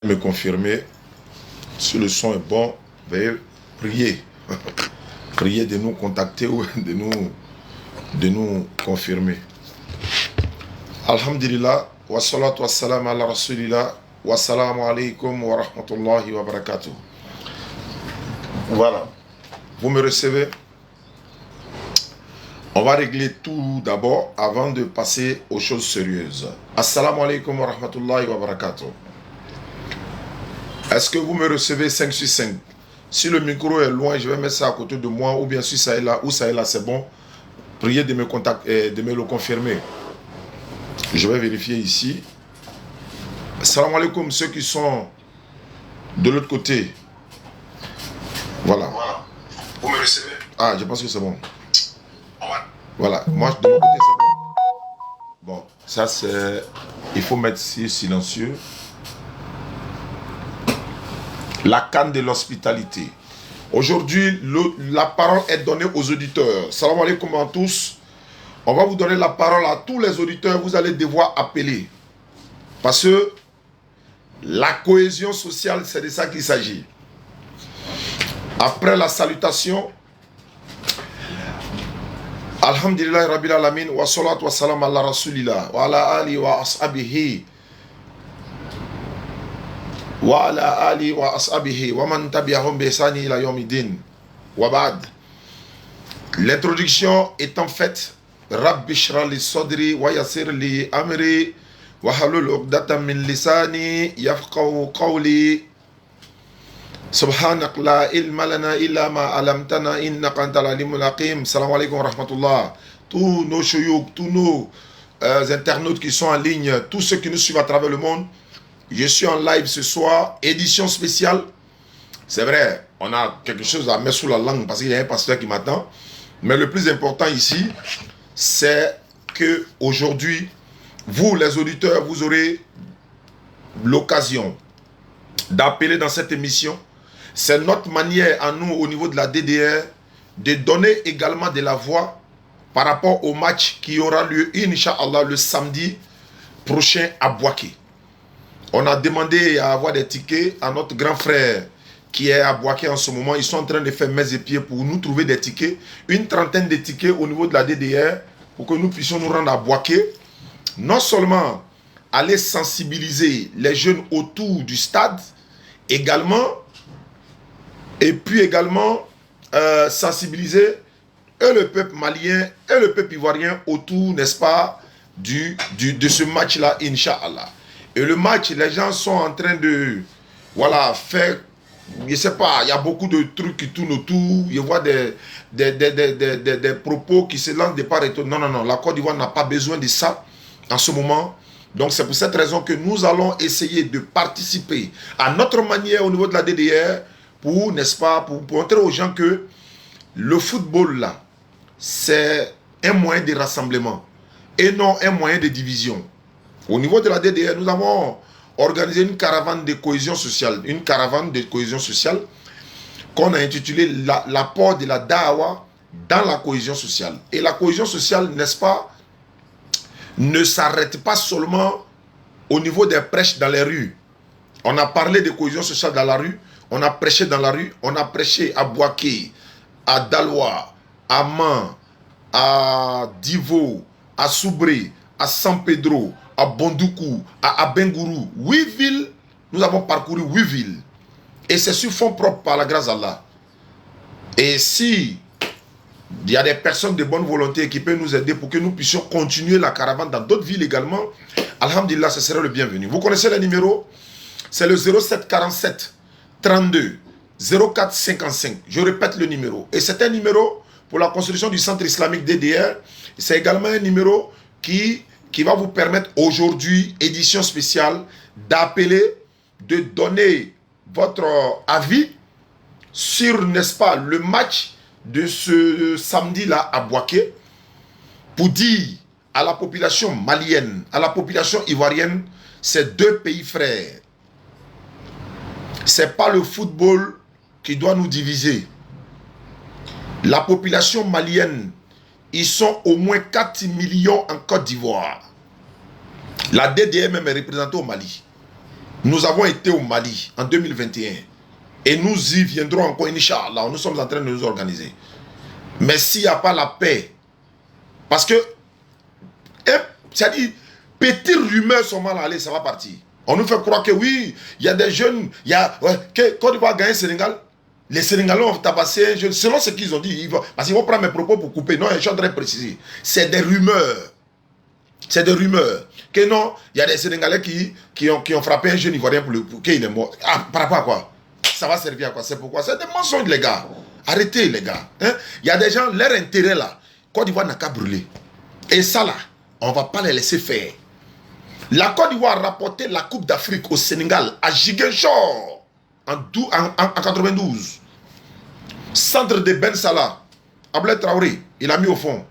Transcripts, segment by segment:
Me confirmer si le son est bon, veuillez prier. Priez de nous contacter ou de nous confirmer. Alhamdulillah, wa salatu wa salam ala rasulillah, wa salamu alaikum wa rahmatullahi wa barakatuh. Voilà, vous me recevez. On va régler tout d'abord avant de passer aux choses sérieuses. Assalamu alaikum wa rahmatullahi wa barakatuh. Est-ce que vous me recevez 5 sur 5? Si le micro est loin, je vais mettre ça à côté de moi, ou bien si ça est là, ou ça est là, c'est bon. Priez de me contacter, de me le confirmer. Je vais vérifier ici. Salam alaikum, ceux qui sont de l'autre côté. Voilà. Vous me recevez? Ah, je pense que c'est bon. Voilà, moi de mon côté c'est bon. Bon, ça c'est... Il faut mettre ici silencieux. La canne de l'hospitalité. Aujourd'hui, la parole est donnée aux auditeurs. Salam alaikum à tous. On va vous donner la parole à tous les auditeurs. Vous allez devoir appeler. Parce que la cohésion sociale, c'est de ça qu'il s'agit. Après la salutation, Alhamdulillah Rabbil Alamin, wa salatu wa salam ala rasulillah, wa ala ali wa ashabihi. Wa ala ali wa ashabihi wa man tabi'ahum bi ihsani ila yawmiddin wa ba'd. L'introduction étant faite, Rabbi shrah li sadri wa yassir li amri wa halul 'uqdatam min lisani yafqahu qawli. Subhanak la ilma lana illa ma 'allamtana innaka antal alimul hakim. Salam alaykum wa rahmatullah. Tous nos choyouk, tous nos internautes qui sont en ligne, tous ceux qui nous suivent à travers le monde. Je suis en live ce soir, édition spéciale. C'est vrai, on a quelque chose à mettre sous la langue parce qu'il y a un pasteur qui m'attend. Mais le plus important ici, c'est que aujourd'hui, vous les auditeurs, vous aurez l'occasion d'appeler dans cette émission. C'est notre manière à nous, au niveau de la DDR, de donner également de la voix par rapport au match qui aura lieu, Inch'Allah, le samedi prochain à Boaké. On a demandé à avoir des tickets à notre grand frère qui est à Boaké en ce moment. Ils sont en train de faire mains et pieds pour nous trouver des tickets. Une trentaine de tickets au niveau de la DDR pour que nous puissions nous rendre à Boaké. Non seulement aller sensibiliser les jeunes autour du stade, également, et puis également sensibiliser le peuple malien et le peuple ivoirien autour, n'est-ce pas, de ce match-là, Inch'Allah. Et le match, les gens sont en train de, voilà, faire, je ne sais pas, il y a beaucoup de trucs qui tournent autour. Je vois des propos qui se lancent de part et d'autre. Non, non, non, la Côte d'Ivoire n'a pas besoin de ça en ce moment. Donc c'est pour cette raison que nous allons essayer de participer à notre manière au niveau de la DDR pour, n'est-ce pas, pour montrer aux gens que le football là, c'est un moyen de rassemblement et non un moyen de division. Au niveau de la DDR, nous avons organisé une caravane de cohésion sociale. Une caravane de cohésion sociale qu'on a intitulée l'apport de la Dawa dans la cohésion sociale. Et la cohésion sociale, n'est-ce pas, ne s'arrête pas seulement au niveau des prêches dans les rues. On a parlé de cohésion sociale dans la rue, on a prêché dans la rue, on a prêché à Boaké, à Daloa, à Man, à Divo, à Soubré, à San Pedro, à Bondoukou, à Abengourou, 8 villes, nous avons parcouru 8 villes. Et c'est sur fond propre par la grâce d'Allah. Et si il y a des personnes de bonne volonté qui peuvent nous aider pour que nous puissions continuer la caravane dans d'autres villes également, alhamdulillah, ce serait le bienvenu. Vous connaissez le numéro? C'est le 0747 32 04 55. Je répète le numéro. Et c'est un numéro pour la construction du centre islamique DDR. C'est également un numéro qui va vous permettre aujourd'hui, édition spéciale, d'appeler, de donner votre avis sur, n'est-ce pas, le match de ce samedi-là à Boaké, pour dire à la population malienne, à la population ivoirienne, c'est deux pays frères. Ce n'est pas le football qui doit nous diviser. La population malienne, ils sont au moins 4 millions en Côte d'Ivoire. La DDR même est représentée au Mali. Nous avons été au Mali en 2021. Et nous y viendrons encore, Inch'Allah. Nous sommes en train de nous organiser. Mais s'il n'y a pas la paix, parce que, c'est-à-dire, petites rumeurs sont mal allées, ça va partir. On nous fait croire que oui, il y a des jeunes, il y a, Côte d'Ivoire gagner Sénégal, les Sénégalais ont tabassé un jeune, selon ce qu'ils ont dit, parce qu'ils vont prendre mes propos pour couper. Non, je suis en train de préciser. C'est des rumeurs. C'est des rumeurs. Que non, il y a des Sénégalais qui ont frappé un jeune Ivoirien pour qu'il est mort. Ah, par rapport à quoi? Ça va servir à quoi? C'est pourquoi? C'est des mensonges, les gars. Arrêtez, les gars. Il y a des gens, leur intérêt là, Côte d'Ivoire n'a qu'à brûler. Et ça là, on ne va pas les laisser faire. La Côte d'Ivoire a rapporté la Coupe d'Afrique au Sénégal à Ziguinchor en 92. Centre de Ben Salah. Ablaye Traoré, il a mis au fond.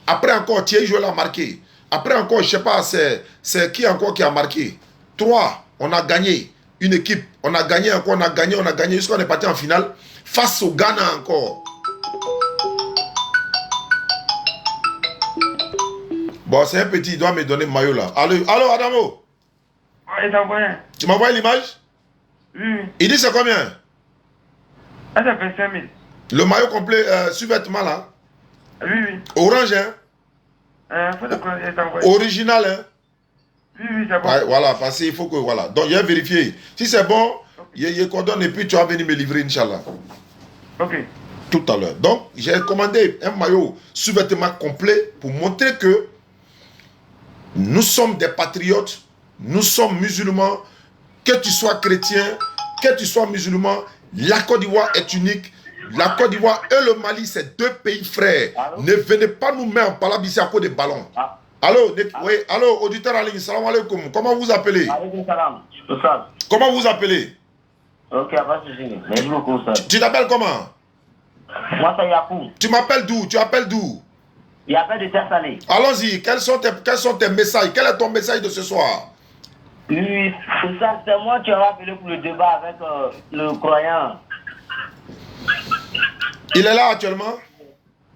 Après encore, Thierry Joël a marqué. Après encore, je ne sais pas, c'est qui encore qui a marqué. 3, on a gagné une équipe. On a gagné encore, on a gagné jusqu'à on est parti en finale. Face au Ghana encore. Bon, c'est un petit, il doit me donner le maillot là. Allô, Adamo? Ouais, t'as envoyé. Tu m'envoies l'image? Oui. Il dit c'est combien? Ah, ça fait 5 000. Le maillot complet, sous-vêtement là? Oui. Orange, hein? Faut t'envoyer. Original, hein? Oui, c'est bon. Ouais, voilà, parce qu'il faut que, voilà. Donc, il a vérifié. Si c'est bon, il coordonne et puis tu vas venir me livrer, Inch'Allah. Ok. Tout à l'heure. Donc, j'ai commandé un maillot sous-vêtement complet pour montrer que nous sommes des patriotes, nous sommes musulmans, que tu sois chrétien, que tu sois musulman, la Côte d'Ivoire est unique. La Côte d'Ivoire et le Mali, c'est 2 pays frères. Allô? Ne venez pas nous mettre en palabissi à cause des ballons. Ah. Allô, oui, allô, auditeur en ligne, salam alaikum. Comment vous appelez? Salam. Comment vous appelez? Ok, pas de souci. Merci beaucoup, ça. Tu t'appelles comment? Moi, c'est Yakou. Tu m'appelles d'où? Tu appelles d'où? Il appelle de Terre Salée. Allons-y, quels sont tes messages? Quel est ton message de ce soir? Oui, c'est ça, c'est moi qui ai appelé pour le débat avec le croyant. Il est là actuellement?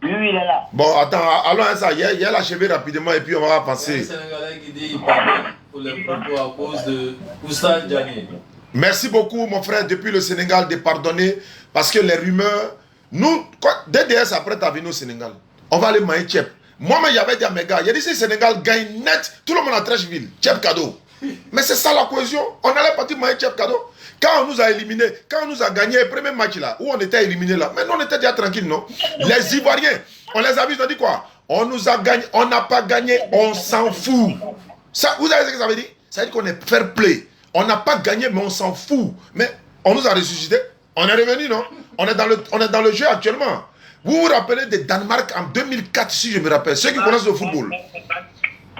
Oui, il est là. Bon, attends, allons à ça. Il y a l'achevé rapidement et puis on va passer. C'est un Sénégalais qui dit qu'il pardonne pour les propos à cause de Oustaz Diané. Merci beaucoup, mon frère, depuis le Sénégal, de pardonner parce que les rumeurs. Nous, DDS apprête à venir au Sénégal. On va aller manger Tchèp. Moi-même, j'avais dit à mes gars, il y a dit si le Sénégal gagne net, tout le monde a Trècheville, Tchèp cadeau. Mais c'est ça la cohésion. On allait partir manger Tchèp cadeau. Quand on nous a éliminés, quand on nous a gagné le premier match là, où on était éliminés là, mais nous on était déjà tranquille, non? Les Ivoiriens, on les a vus, ils ont dit quoi? On nous a gagné, on n'a pas gagné, on s'en fout. Ça, vous savez ce que ça veut dire? Ça veut dire qu'on est fair play. On n'a pas gagné, mais on s'en fout. Mais on nous a ressuscité. On est revenu, non? On est dans le jeu actuellement. Vous vous rappelez de Danemark en 2004, si je me rappelle, ceux qui connaissent le football.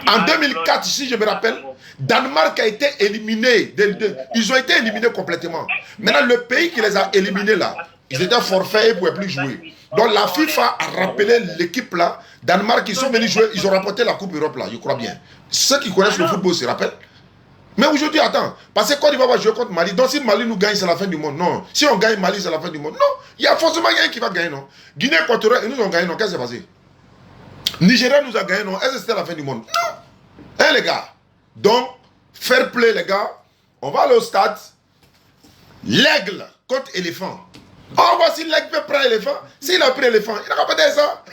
En 2004, si je me rappelle, Danemark a été éliminé. Ils ont été éliminés complètement. Maintenant, le pays qui les a éliminés là, ils étaient forfaits et ils ne pouvaient plus jouer. Donc la FIFA a rappelé l'équipe là. Danemark, ils sont venus jouer, ils ont rapporté la Coupe Europe là, je crois bien. Ceux qui connaissent le football se rappellent. Mais aujourd'hui, attends, parce que Côte d'Ivoire va jouer contre Mali. Donc si Mali nous gagne, c'est la fin du monde. Non. Si on gagne Mali, c'est la fin du monde. Non. Il y a forcément quelqu'un qui va gagner, non. Guinée équatoriale, ils nous ont gagné, non. Qu'est-ce qui s'est passé? Nigeria nous a gagné, non. Est-ce que c'était la fin du monde? Non. Hein, les gars? Donc, fair play, les gars. On va aller au stade. L'aigle contre éléphant. On voit si l'aigle peut prendre l'éléphant. S'il a pris l'éléphant, il n'a pas peut-être ça.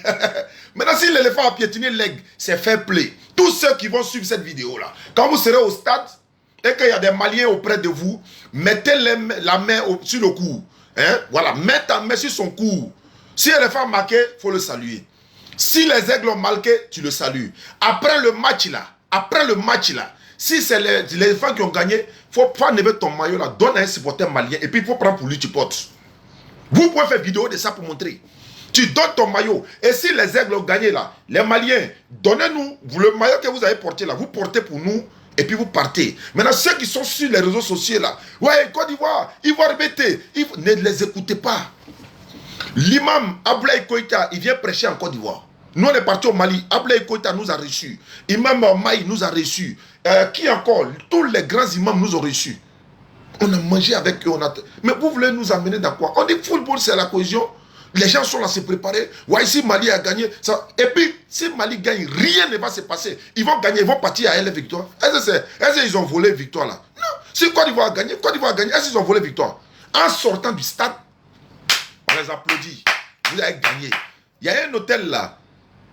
Maintenant, si l'éléphant a piétiné l'aigle, c'est fair play. Tous ceux qui vont suivre cette vidéo-là, quand vous serez au stade et qu'il y a des Maliens auprès de vous, mettez la main sur le cou. Hein? Voilà, mets ta main sur son cou. Si l'éléphant a marqué, il faut le saluer. Si les aigles ont marqué, tu le salues. Après le match là, si c'est les éléphants qui ont gagné, il faut pas enlever ton maillot là, donne à un supporter malien et puis il faut prendre pour lui, tu portes. Vous pouvez faire vidéo de ça pour montrer. Tu donnes ton maillot. Et si les aigles ont gagné là, les Maliens, donnez-nous le maillot que vous avez porté là, vous portez pour nous et puis vous partez. Maintenant, ceux qui sont sur les réseaux sociaux là, ouais, Côte d'Ivoire, Ivoire BT, ne les écoutez pas. L'imam Ablaye Koïta, il vient prêcher en Côte d'Ivoire. Nous, on est partis au Mali. Ablaye Koïta nous a reçus. Imam Maï nous a reçus. Qui encore? Tous les grands imams nous ont reçus. On a mangé avec eux. Mais vous voulez nous amener dans quoi? On dit football, c'est la cohésion. Les gens sont là à se préparer. Ouais, si Mali a gagné. Ça... Et puis, si Mali gagne, rien ne va se passer. Ils vont gagner, ils vont partir à la victoire. Est-ce qu'ils ont volé victoire là? Non. Si Côte d'Ivoire a gagné, est-ce qu'ils ont volé victoire? En sortant du stade, on les applaudit. Vous avez gagné. Il y a un hôtel là.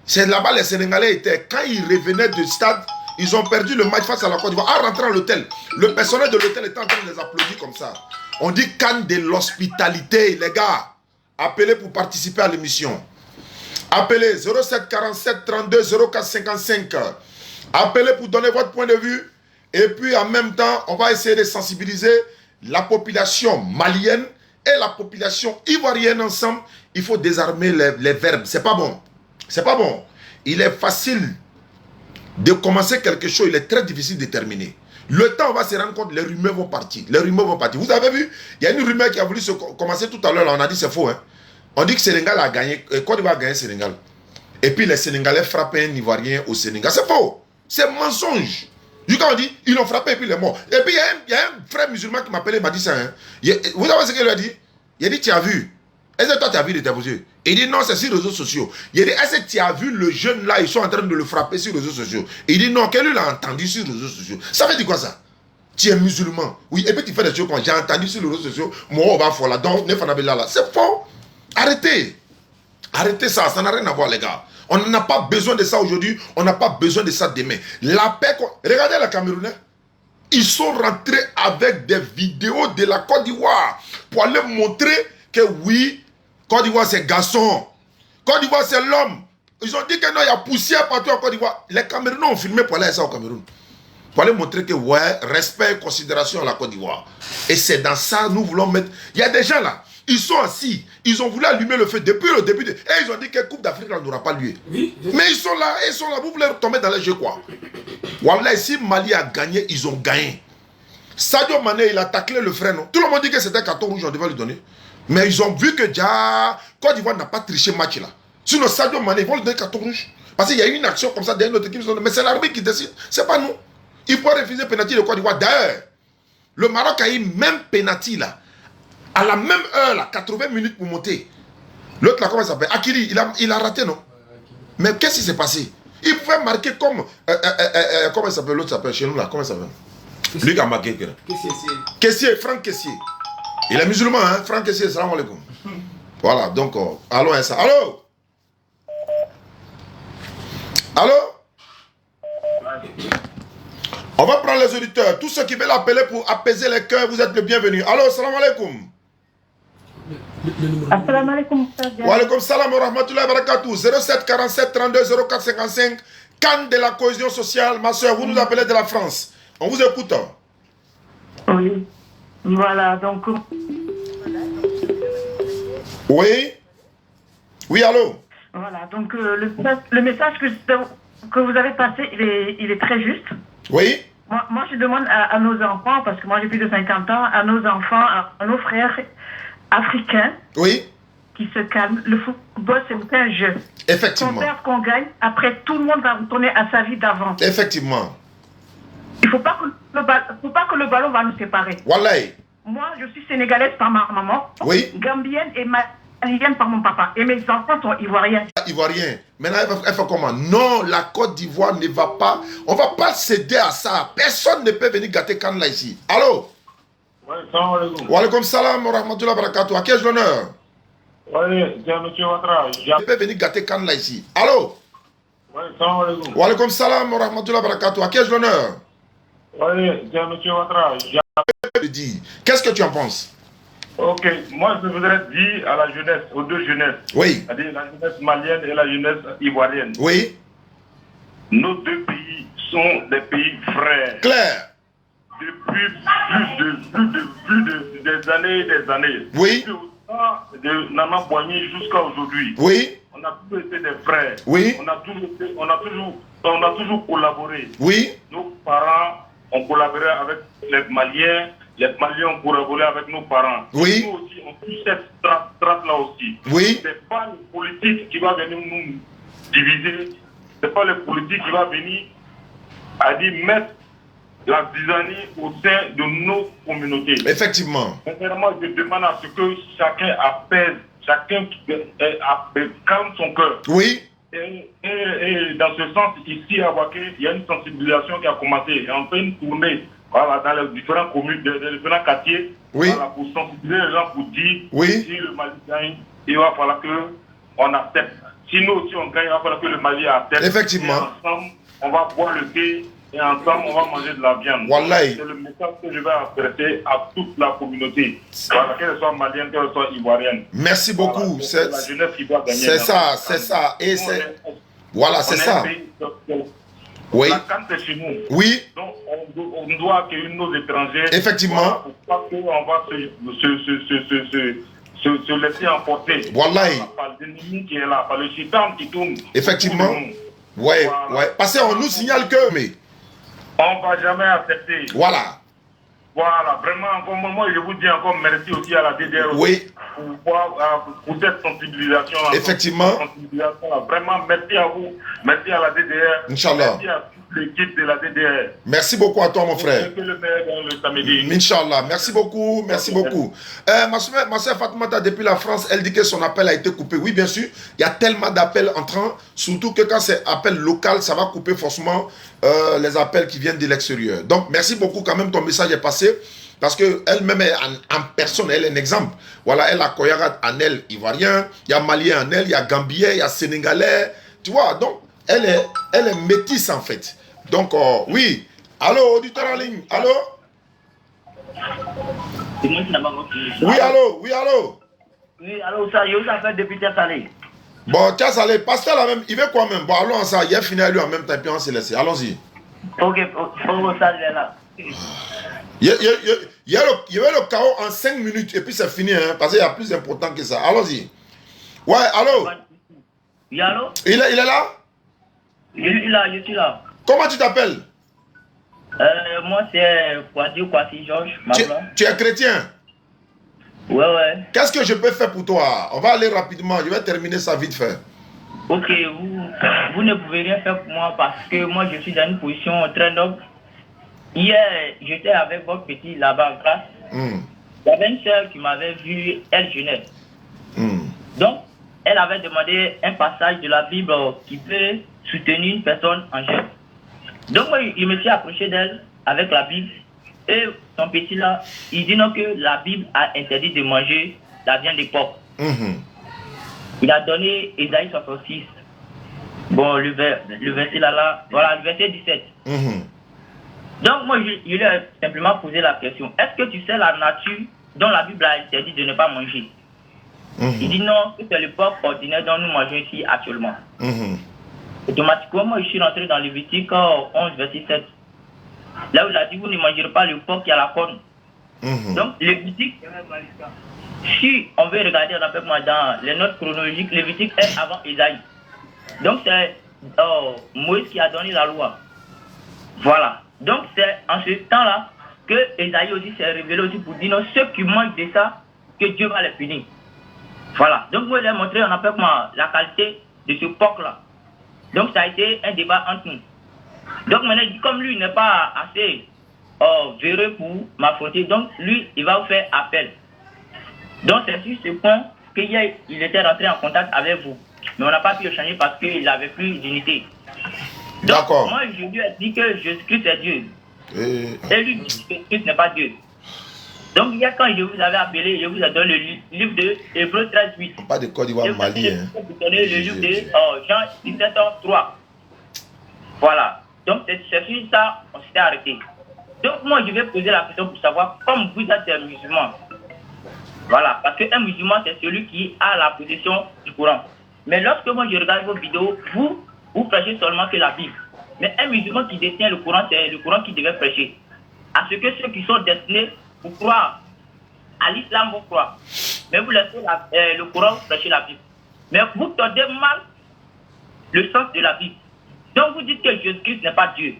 C'est là-bas les Sénégalais étaient. Quand ils revenaient du stade, ils ont perdu le match face à la Côte d'Ivoire. En rentrant à l'hôtel, le personnel de l'hôtel était en train de les applaudir comme ça. On dit Cannes de l'hospitalité, les gars. Appelez pour participer à l'émission. Appelez 07 47 32 04 55. Appelez pour donner votre point de vue. Et puis en même temps, on va essayer de sensibiliser la population malienne et la population ivoirienne ensemble. Il faut désarmer les verbes. C'est pas bon. C'est pas bon. Il est facile de commencer quelque chose. Il est très difficile de terminer. Le temps, on va se rendre compte, les rumeurs vont partir. Les rumeurs vont partir. Vous avez vu, il y a une rumeur qui a voulu commencer tout à l'heure. On a dit c'est faux. Hein? On dit que Sénégal a gagné. Côte d'Ivoire a gagné Sénégal. Et puis les Sénégalais frappent un Ivoirien au Sénégal. C'est faux. C'est mensonge. Quand on dit, ils l'ont frappé et puis il est mort. Et puis il y a un frère musulman qui m'appelait, il m'a dit ça. Hein? Vous savez ce qu'il a dit? Il a dit, tu as vu? Est-ce que toi tu as vu de tes yeux? Il dit non, c'est sur les réseaux sociaux. Il dit, est-ce que tu as vu le jeune là, ils sont en train de le frapper sur les réseaux sociaux? Il dit non, quel lui l'a entendu sur les réseaux sociaux? Ça veut dire quoi ça? Tu es musulman. Oui, et puis tu fais des choses comme j'ai entendu sur les réseaux sociaux, moi on va faire là, donc là. C'est faux. Arrêtez. Arrêtez ça, ça n'a rien à voir les gars. On n'a pas besoin de ça aujourd'hui, on n'a pas besoin de ça demain. La paix, regardez les Camerounais. Ils sont rentrés avec des vidéos de la Côte d'Ivoire pour aller montrer que oui, Côte d'Ivoire c'est garçon. Côte d'Ivoire c'est l'homme. Ils ont dit que non, il y a poussière partout en Côte d'Ivoire. Les Camerounais ont filmé pour aller ça au Cameroun. Pour aller montrer que ouais, respect et considération à la Côte d'Ivoire. Et c'est dans ça nous voulons mettre. Il y a des gens là, ils sont assis, ils ont voulu allumer le feu depuis le début. Et ils ont dit que la Coupe d'Afrique n'aura pas lieu. Oui. Mais ils sont là, vous voulez tomber dans les jeux quoi. Voilà, si Mali a gagné, ils ont gagné. Sadio Mané, il a taclé le frère, non? Tout le monde dit que c'était un carton rouge, on devait lui donner. Mais ils ont vu que déjà, Côte d'Ivoire n'a pas triché match là. Sinon, Sadio Mané, ils vont lui donner carton rouge. Parce qu'il y a eu une action comme ça derrière notre équipe. Mais c'est l'armée qui décide, c'est pas nous. Il faut refuser pénalty de Côte d'Ivoire. D'ailleurs, le Maroc a eu même pénalty là. À la même heure, là, 80 minutes pour monter. L'autre là, comment il s'appelle? Akili, il a raté, non? Mais qu'est-ce qui s'est passé? Il pouvait marquer comme... comment il s'appelle? L'autre s'appelle chez nous là, comment il s'appelle? Lui qui a marqué. Kessié, Franck Kessié. Il est musulman, hein? Franck Kessié, salam alaikum. Voilà, donc, allons à ça. Allô? Allô? On va prendre les auditeurs. Tous ceux qui veulent appeler pour apaiser les cœurs, vous êtes les bienvenus. Allô, salam alaikum. Assalamu alaikum. Wa alaikum salam wa rahmatullahi wa barakatuh. 07 47 32 04 55. Cannes de la cohésion sociale. Ma soeur, vous nous appelez de la France. On vous écoute. Oui. Voilà, donc... Oui. Oui, allô. Voilà, donc le message que vous avez passé, il est très juste. Oui. Moi, je demande à nos enfants, parce que moi j'ai plus de 50 ans, à nos enfants, à nos frères africains, oui, qui se calment. Le football, c'est un jeu. Effectivement. Qu'on perd, qu'on gagne, après tout le monde va retourner à sa vie d'avant. Effectivement. Il ne faut pas que le ballon va nous séparer. Wallahi. Moi, je suis sénégalaise par ma maman, oui, gambienne et malienne par mon papa. Et mes enfants sont ivoiriens. Ivoiriens. Maintenant, elle fait comment? Non, la Côte d'Ivoire ne va pas. On ne va pas céder à ça. Personne ne peut venir gâter Cannes là ici. Allô? Oui, salam alaikum. Wa alaikum salam wa rahmatullahi wa barakatuh. À qui ai-je l'honneur? Oui, c'est M. Ouattara. Ne peut venir gâter Cannes là ici. Allô? Oui, salam alaikum. Wa alaikum salam wa rahmatullahi wa barakatuh. À qui ai-je l'honneur? Oui, c'est M. Ouattara. Qu'est-ce que tu en penses? Ok, moi je voudrais dire à la jeunesse, aux deux jeunesses, oui, c'est-à-dire la jeunesse malienne et la jeunesse ivoirienne. Oui. Nos deux pays sont des pays frères. Clair. Depuis plus de des années et des années. Oui. De Nana Boigny jusqu'à aujourd'hui. Oui. On a toujours été des frères. Oui. On a toujours collaboré. Oui. Nos parents ont collaboré avec les Maliens. Les Maliens ont collaboré avec nos parents. Oui. Nous aussi, on suit cette trace-là aussi. Oui. Ce n'est pas le politique qui va venir nous diviser. Ce n'est pas le politique qui va venir à dire mettre la zizanie au sein de nos communautés. Effectivement. Sincèrement, je demande à ce que chacun apaise, chacun calme son cœur. Oui. Et dans ce sens, ici à Waké, il y a une sensibilisation qui a commencé. Et on fait une tournée voilà, dans les différentes communes, les différents quartiers, Oui. voilà, pour sensibiliser les gens, pour dire Oui. si le Mali gagne, il va falloir qu'on accepte. Si nous aussi on gagne, il va falloir que le Mali accepte. Effectivement. Et ensemble, on va boire le thé et ensemble, on va manger de la viande. Wallahi. C'est le message que je vais adresser à toute la communauté. Voilà, qu'elle soit malienne, qu'elle soit ivoirienne. Merci beaucoup. Voilà, c'est la jeunesse qui doit gagner. C'est ça, c'est ça. Et c'est... Voilà, c'est ça. Oui. La CAN, c'est chez nous. Oui. Donc, on doit accueillir nos étrangers. Effectivement. Voilà, pour pas qu'on va se laisser emporter. Wallahi. Par l'ennemi qui est là, par le chitan qui tourne. Effectivement. Ouais, voilà. ouais. Parce qu'on nous signale que... Mais... On ne va jamais accepter. Voilà. Voilà, vraiment, encore, moi je vous dis encore merci aussi à la DDR. Oui. Pour cette sensibilisation. Effectivement. Vraiment, merci à vous. Merci à la DDR. Inch'Allah. Merci à toute l'équipe de la DDR. Merci beaucoup à toi, mon frère. Que le meilleur dans le samedi. Inch'Allah. Merci beaucoup. Merci beaucoup. Ma soeur Fatoumata, depuis la France, elle dit que son appel a été coupé. Oui, bien sûr. Il y a tellement d'appels entrants. Surtout que quand c'est appel local, ça va couper forcément les appels qui viennent de l'extérieur. Donc, merci beaucoup. Quand même, ton message est passé. Parce qu'elle-même est en personne, elle est un exemple. Voilà, elle a Koyarat en elle, ivoirien. Il y a Malien en elle, il y a Gambien, il y a Sénégalais. Tu vois, donc, elle est métisse en fait. Donc, oui. Allô, auditeur en ligne. Allô? Oui, allô? Oui, allô? Oui, allô, ça, je vous appelle depuis Tchassalé. Bon, Tchassalé, pasteur là même, il veut quoi même? Bon, allons en ça, il a fini à lui en même temps, puis on s'est laissé. Allons-y. Ok, ça, il est là. Il y a le chaos en 5 minutes et puis c'est fini, hein, parce qu'il y a plus important que ça. Allons-y. Ouais, allô? Oui, allô? Il est là? Je suis là. Comment tu t'appelles? Moi, c'est Kwasi Georges. Tu es chrétien? Ouais. Qu'est-ce que je peux faire pour toi? On va aller rapidement, je vais terminer ça vite fait. Ok, vous ne pouvez rien faire pour moi parce que moi, je suis dans une position très noble. Hier, j'étais avec votre petit là-bas en classe. Il y avait une soeur qui m'avait vu, elle jeûnait. Donc, elle avait demandé un passage de la Bible qui peut soutenir une personne en jeûne. Donc, moi, je me suis approché d'elle avec la Bible. Et son petit là, il dit non que la Bible a interdit de manger la viande de porc. Il a donné Ésaïe 66. Bon, le verset là, voilà, le verset 17. Donc, moi, je lui ai simplement posé la question. Est-ce que tu sais la nature dont la Bible a interdit de ne pas manger? Il dit non, que c'est le porc ordinaire dont nous mangeons ici actuellement. Automatiquement, moi, je suis rentré dans Lévitique 11, verset 7. Là où il a dit, vous ne mangerez pas le porc qui a la corne. Donc, Lévitique, si on veut regarder avec moi dans les notes chronologiques, Lévitique est avant Ésaïe. Donc, c'est Moïse qui a donné la loi. Voilà. Donc, c'est en ce temps-là que Ésaïe aussi s'est révélé aussi pour dire non, ceux qui mangent de ça, que Dieu va les punir. Voilà. Donc, moi, je lui ai montré avec moi la qualité de ce porc-là. Donc, ça a été un débat entre nous. Donc, maintenant, comme lui n'est pas assez véreux pour m'affronter, donc lui, il va vous faire appel. Donc, c'est sur ce point qu'hier, il était rentré en contact avec vous. Mais on n'a pas pu échanger parce qu'il n'avait plus d'unité. D'accord. Moi, je lui ai dit que Jésus-Christ est Dieu. Et lui dit que Jésus-Christ n'est pas Dieu. Donc, hier, quand je vous avais appelé, je vous ai donné le livre de Hébreux 13, 8. Pas de Côte d'Ivoire, Mali. Je vous ai donné le livre de Jean 17, 3. Voilà. Donc, c'est sur ça on s'était arrêté. Donc, moi, je vais poser la question pour savoir, comme vous êtes un musulman, voilà, parce qu'un musulman, c'est celui qui a la possession du Coran. Mais lorsque moi, je regarde vos vidéos, vous prêchez seulement que la Bible. Mais un musulman qui détient le Coran, c'est le Coran qui devait prêcher. À ce que ceux qui sont destinés pour croire à l'islam vont croire. Mais vous laissez le Coran prêcher la Bible. Mais vous tordez mal le sens de la Bible. Donc vous dites que Jésus-Christ n'est pas Dieu.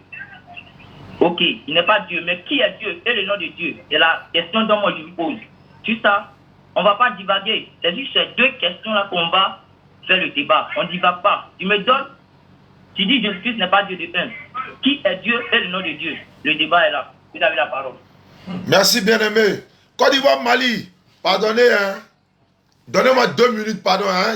Ok, il n'est pas Dieu, mais qui est Dieu? Et le nom de Dieu? C'est la question dont moi je vous pose. Juste ça, on ne va pas divaguer. C'est juste ces deux questions-là qu'on va faire le débat. On ne divague pas. Tu me donnes, tu dis Jésus-Christ n'est pas Dieu de un. Qui est Dieu et le nom de Dieu? Le débat est là. Vous avez la parole. Merci, bien-aimé. Côte d'Ivoire, Mali, pardonnez, hein. Donnez-moi 2 minutes, pardon, hein.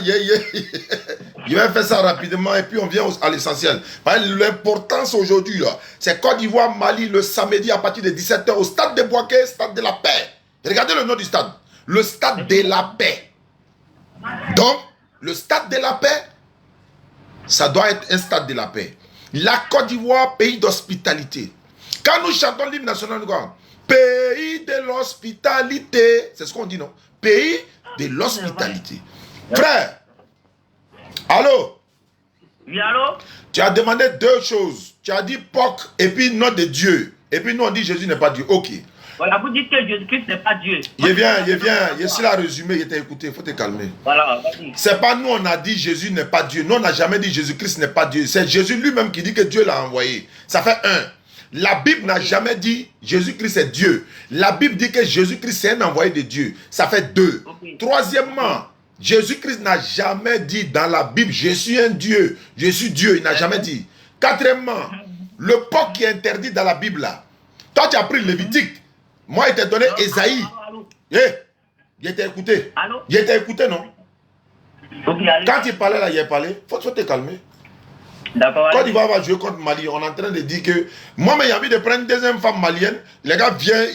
Je vais faire ça rapidement et puis on vient à l'essentiel. L'importance aujourd'hui, c'est Côte d'Ivoire, Mali, le samedi à partir de 17h au stade de Boaké, stade de la paix. Regardez le nom du stade. Le stade de la paix. Donc, le stade de la paix, ça doit être un stade de la paix. La Côte d'Ivoire, pays d'hospitalité. Quand nous chantons l'hymne national, nous disons pays de l'hospitalité. C'est ce qu'on dit, non? Pays de l'hospitalité. Frère, allô? Oui, allô? Tu as demandé deux choses. Tu as dit POC et puis nom de Dieu. Et puis nous on dit Jésus n'est pas Dieu. Ok. Voilà, vous dites que Jésus-Christ n'est pas Dieu. Je viens. Je suis là résumé, je t'ai écouté, il faut te calmer. Voilà, vas-y. C'est pas nous on a dit Jésus n'est pas Dieu. Nous on n'a jamais dit Jésus-Christ n'est pas Dieu. C'est Jésus lui-même qui dit que Dieu l'a envoyé. Ça fait un. La Bible n'a jamais dit Jésus-Christ est Dieu. La Bible dit que Jésus-Christ c'est un envoyé de Dieu. Ça fait deux. Okay. Troisièmement, Jésus-Christ n'a jamais dit dans la Bible je suis un Dieu. Je suis Dieu. Il n'a jamais dit. Quatrièmement, le POC qui est interdit dans la Bible là. Toi tu as pris Lévitique. Moi, il t'a donné Esaïe. Il t'a écouté. Allô? Il t'a écouté, non? Okay, quand il parlait là, il a parlé. Faut te calmer. D'accord. Quand il va jouer contre Mali, on est en train de dire que moi, mais j'ai envie de prendre une deuxième femme malienne. Les gars viennent,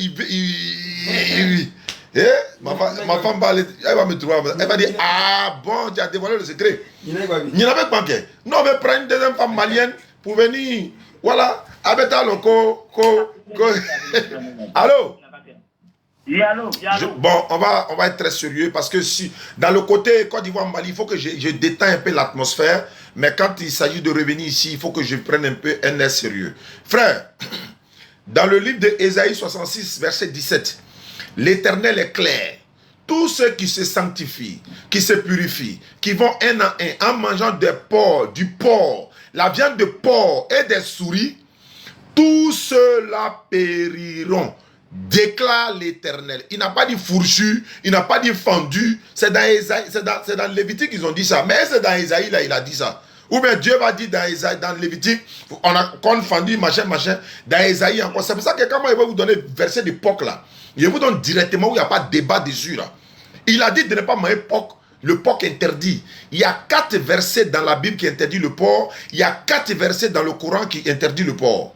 ma femme va aller, elle va me trouver. Elle va dire ah bon, tu as dévoilé le secret. Il n'y en avait pas qu'un. Non, on va prendre une deuxième femme malienne pour venir. Voilà. Allô? Oui, allô? Bon, on va être très sérieux parce que si dans le côté Côte d'Ivoire, Mali, il faut que je détends un peu l'atmosphère. Mais quand il s'agit de revenir ici, il faut que je prenne un peu un air sérieux. Frère, dans le livre de Ésaïe 66, verset 17, l'Éternel est clair. Tous ceux qui se sanctifient, qui se purifient, qui vont un à un en mangeant des porcs, du porc, la viande de porc et des souris, tous ceux-là périront, déclare l'Éternel. Il n'a pas dit fourchu, il n'a pas dit fendu. C'est dans Ésaïe, c'est dans Lévitique qu'ils ont dit ça. Mais c'est dans Ésaïe là, il a dit ça. Ou bien Dieu va dire dans Ésaïe, dans Lévitique, on a confondu machin. Dans Ésaïe encore. C'est pour ça que quand il va vous donner le verset de porc là, il vous donne directement où il n'y a pas de débat dessus là. Il a dit de ne pas manger porc. Le porc interdit. Il y a 4 versets dans la Bible qui interdit le porc. Il y a 4 versets dans le Coran qui interdit le porc.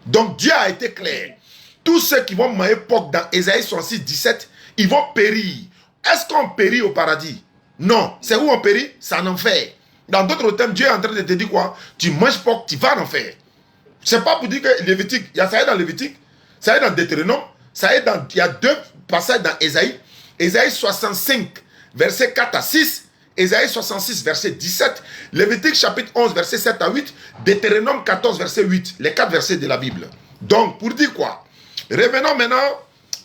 Donc Dieu a été clair. Tous ceux qui vont manger porc dans Ésaïe 66, 17, ils vont périr. Est-ce qu'on périt au paradis? Non. C'est où on périt? C'est en enfer. Dans d'autres termes, Dieu est en train de te dire quoi? Tu manges porc, tu vas en enfer. C'est pas pour dire que Lévitique, il y a ça dans Lévitique, ça est dans Deutéronome, il y a 2 passages dans Ésaïe. Ésaïe 65, verset 4 à 6, Ésaïe 66, verset 17, Lévitique chapitre 11, verset 7 à 8, Deutéronome 14, verset 8, les 4 versets de la Bible. Donc, pour dire quoi? Revenons maintenant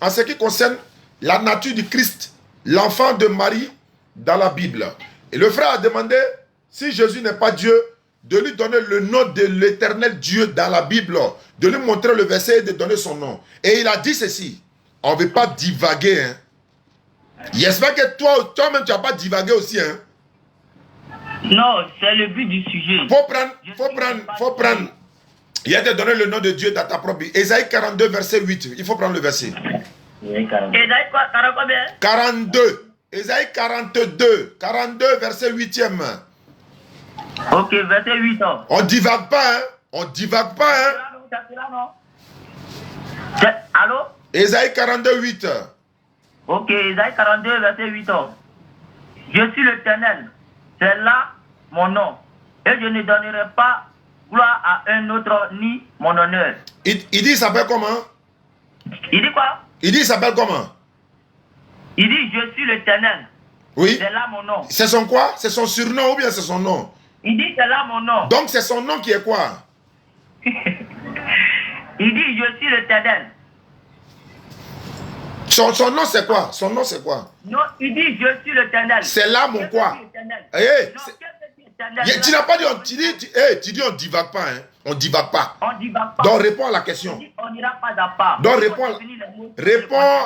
en ce qui concerne la nature du Christ, l'enfant de Marie dans la Bible. Et le frère a demandé, si Jésus n'est pas Dieu, de lui donner le nom de l'éternel Dieu dans la Bible, de lui montrer le verset et de donner son nom. Et il a dit ceci, on ne veut pas divaguer, hein. J'espère que toi-même tu n'as pas divagué aussi, hein. Non, c'est le but du sujet. Faut prendre. Il a te donné le nom de Dieu dans ta propre Bible. Ésaïe 42, verset 8. Il faut prendre le verset. Ésaïe 42. 42. Ésaïe 42. 42, verset 8e. Ok, verset 8. On divague pas, hein. On divague pas, hein. Allô? Ésaïe 42, 8. Ok, Ésaïe 42, verset 8. Je suis l'Éternel. C'est là mon nom. Et je ne donnerai pas gloire à un autre ni mon honneur. Il dit il s'appelle comment? Il dit quoi? Il dit il s'appelle comment? Il dit je suis l'Éternel. Oui. C'est là mon nom. C'est son quoi? C'est son surnom ou bien c'est son nom? Il dit c'est là mon nom. Donc c'est son nom qui est quoi? Il dit je suis l'Éternel. Son nom c'est quoi? Son nom c'est quoi? Non, il dit je suis l'Éternel. C'est là mon quoi? Tu n'as pas dit, tu dis on divague pas, hein? On divague pas. On divague pas. Donc réponds à la question. On n'ira pas à part. Donc réponds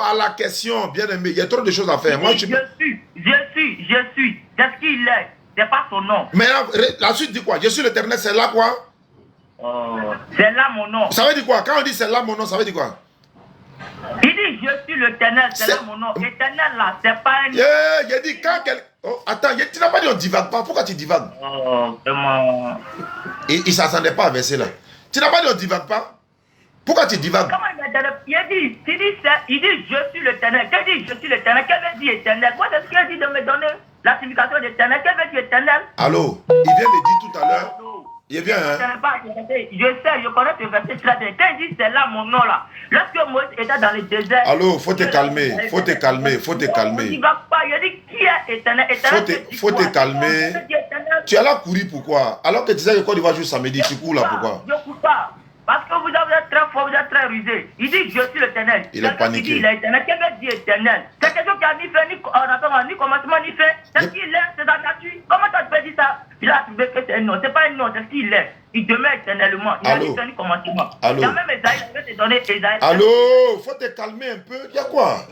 à la question, bien aimé. Il y a trop de choses à faire. Moi, je suis. Qu'est-ce qu'il est? C'est pas son nom. Mais la suite dit quoi? Je suis l'Éternel, c'est là quoi? C'est là mon nom. Ça veut dire quoi? Quand on dit c'est là mon nom, ça veut dire quoi? Il dit je suis l'Éternel, c'est là mon nom. Éternel là, c'est pas un... Il dit Oh, attends, tu n'as pas dit on divague pas. Pourquoi tu divagues? Oh, vraiment. Il ne s'attendait pas à verser là. Tu n'as pas dit on divague pas? Pourquoi tu divagues? Comment il dit, je suis l'éternel. Qu'est-ce qu'il dit, je suis l'éternel? Qu'est-ce qu'il dit, éternel? Moi, c'est ce qu'il dit de me donner la signification d'éternel. Qu'est-ce qu'il dit, éternel? Allô, il vient de dire tout à l'heure. Il vient, hein? Je sais, je connais ce verset très bien. Quand il dit, c'est là mon nom là. Lorsque Moïse était dans le désert. Allô, faut te calmer, faut te calmer, faut te calmer. Il va pas, il dit, qui est éternel? Faut te calmer. Tu es là courir pourquoi? Alors que tu sais que quand il va jouer samedi, tu cours là pourquoi? Je cours pas. Parce que vous êtes très fort, vous êtes très rusé. Il dit, je suis l'éternel. Il est paniqué. Il dit, il est éternel. Qu'est-ce qu'il dit éternel? C'est quelque chose qui a ni fait, ni commencement, ni fin. C'est ce qu'il est, c'est sa nature. Comment tu peux dire ça? Il a trouvé que c'est un nom. C'est pas un nom, c'est ce qu'il est. Il demeure éternellement. Il a ni fait, ni commencement. Allô? Il y a même Esaïe, il va te donner Esaïe. Allô? Faut te calmer un peu. Il y a quoi?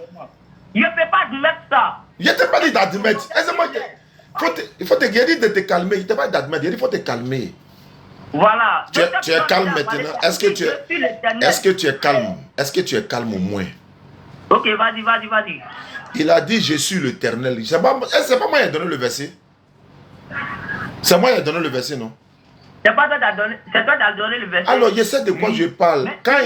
Il ne peut pas admettre ça. Il ne t'a pas dit d'admettre. Il faut te guérir de te calmer. Il ne t'a pas dit d'admettre. Il faut te calmer. Voilà. Tu es calme maintenant. Est-ce que tu es calme? Est-ce que tu es calme au moins? Ok, vas-y. Il a dit, je suis l'éternel. C'est pas moi qui ai donné le verset. C'est moi qui ai donné le verset, non? C'est pas toi qui as donné, c'est toi qui as donné le verset. Alors, je sais de quoi je parle. Quand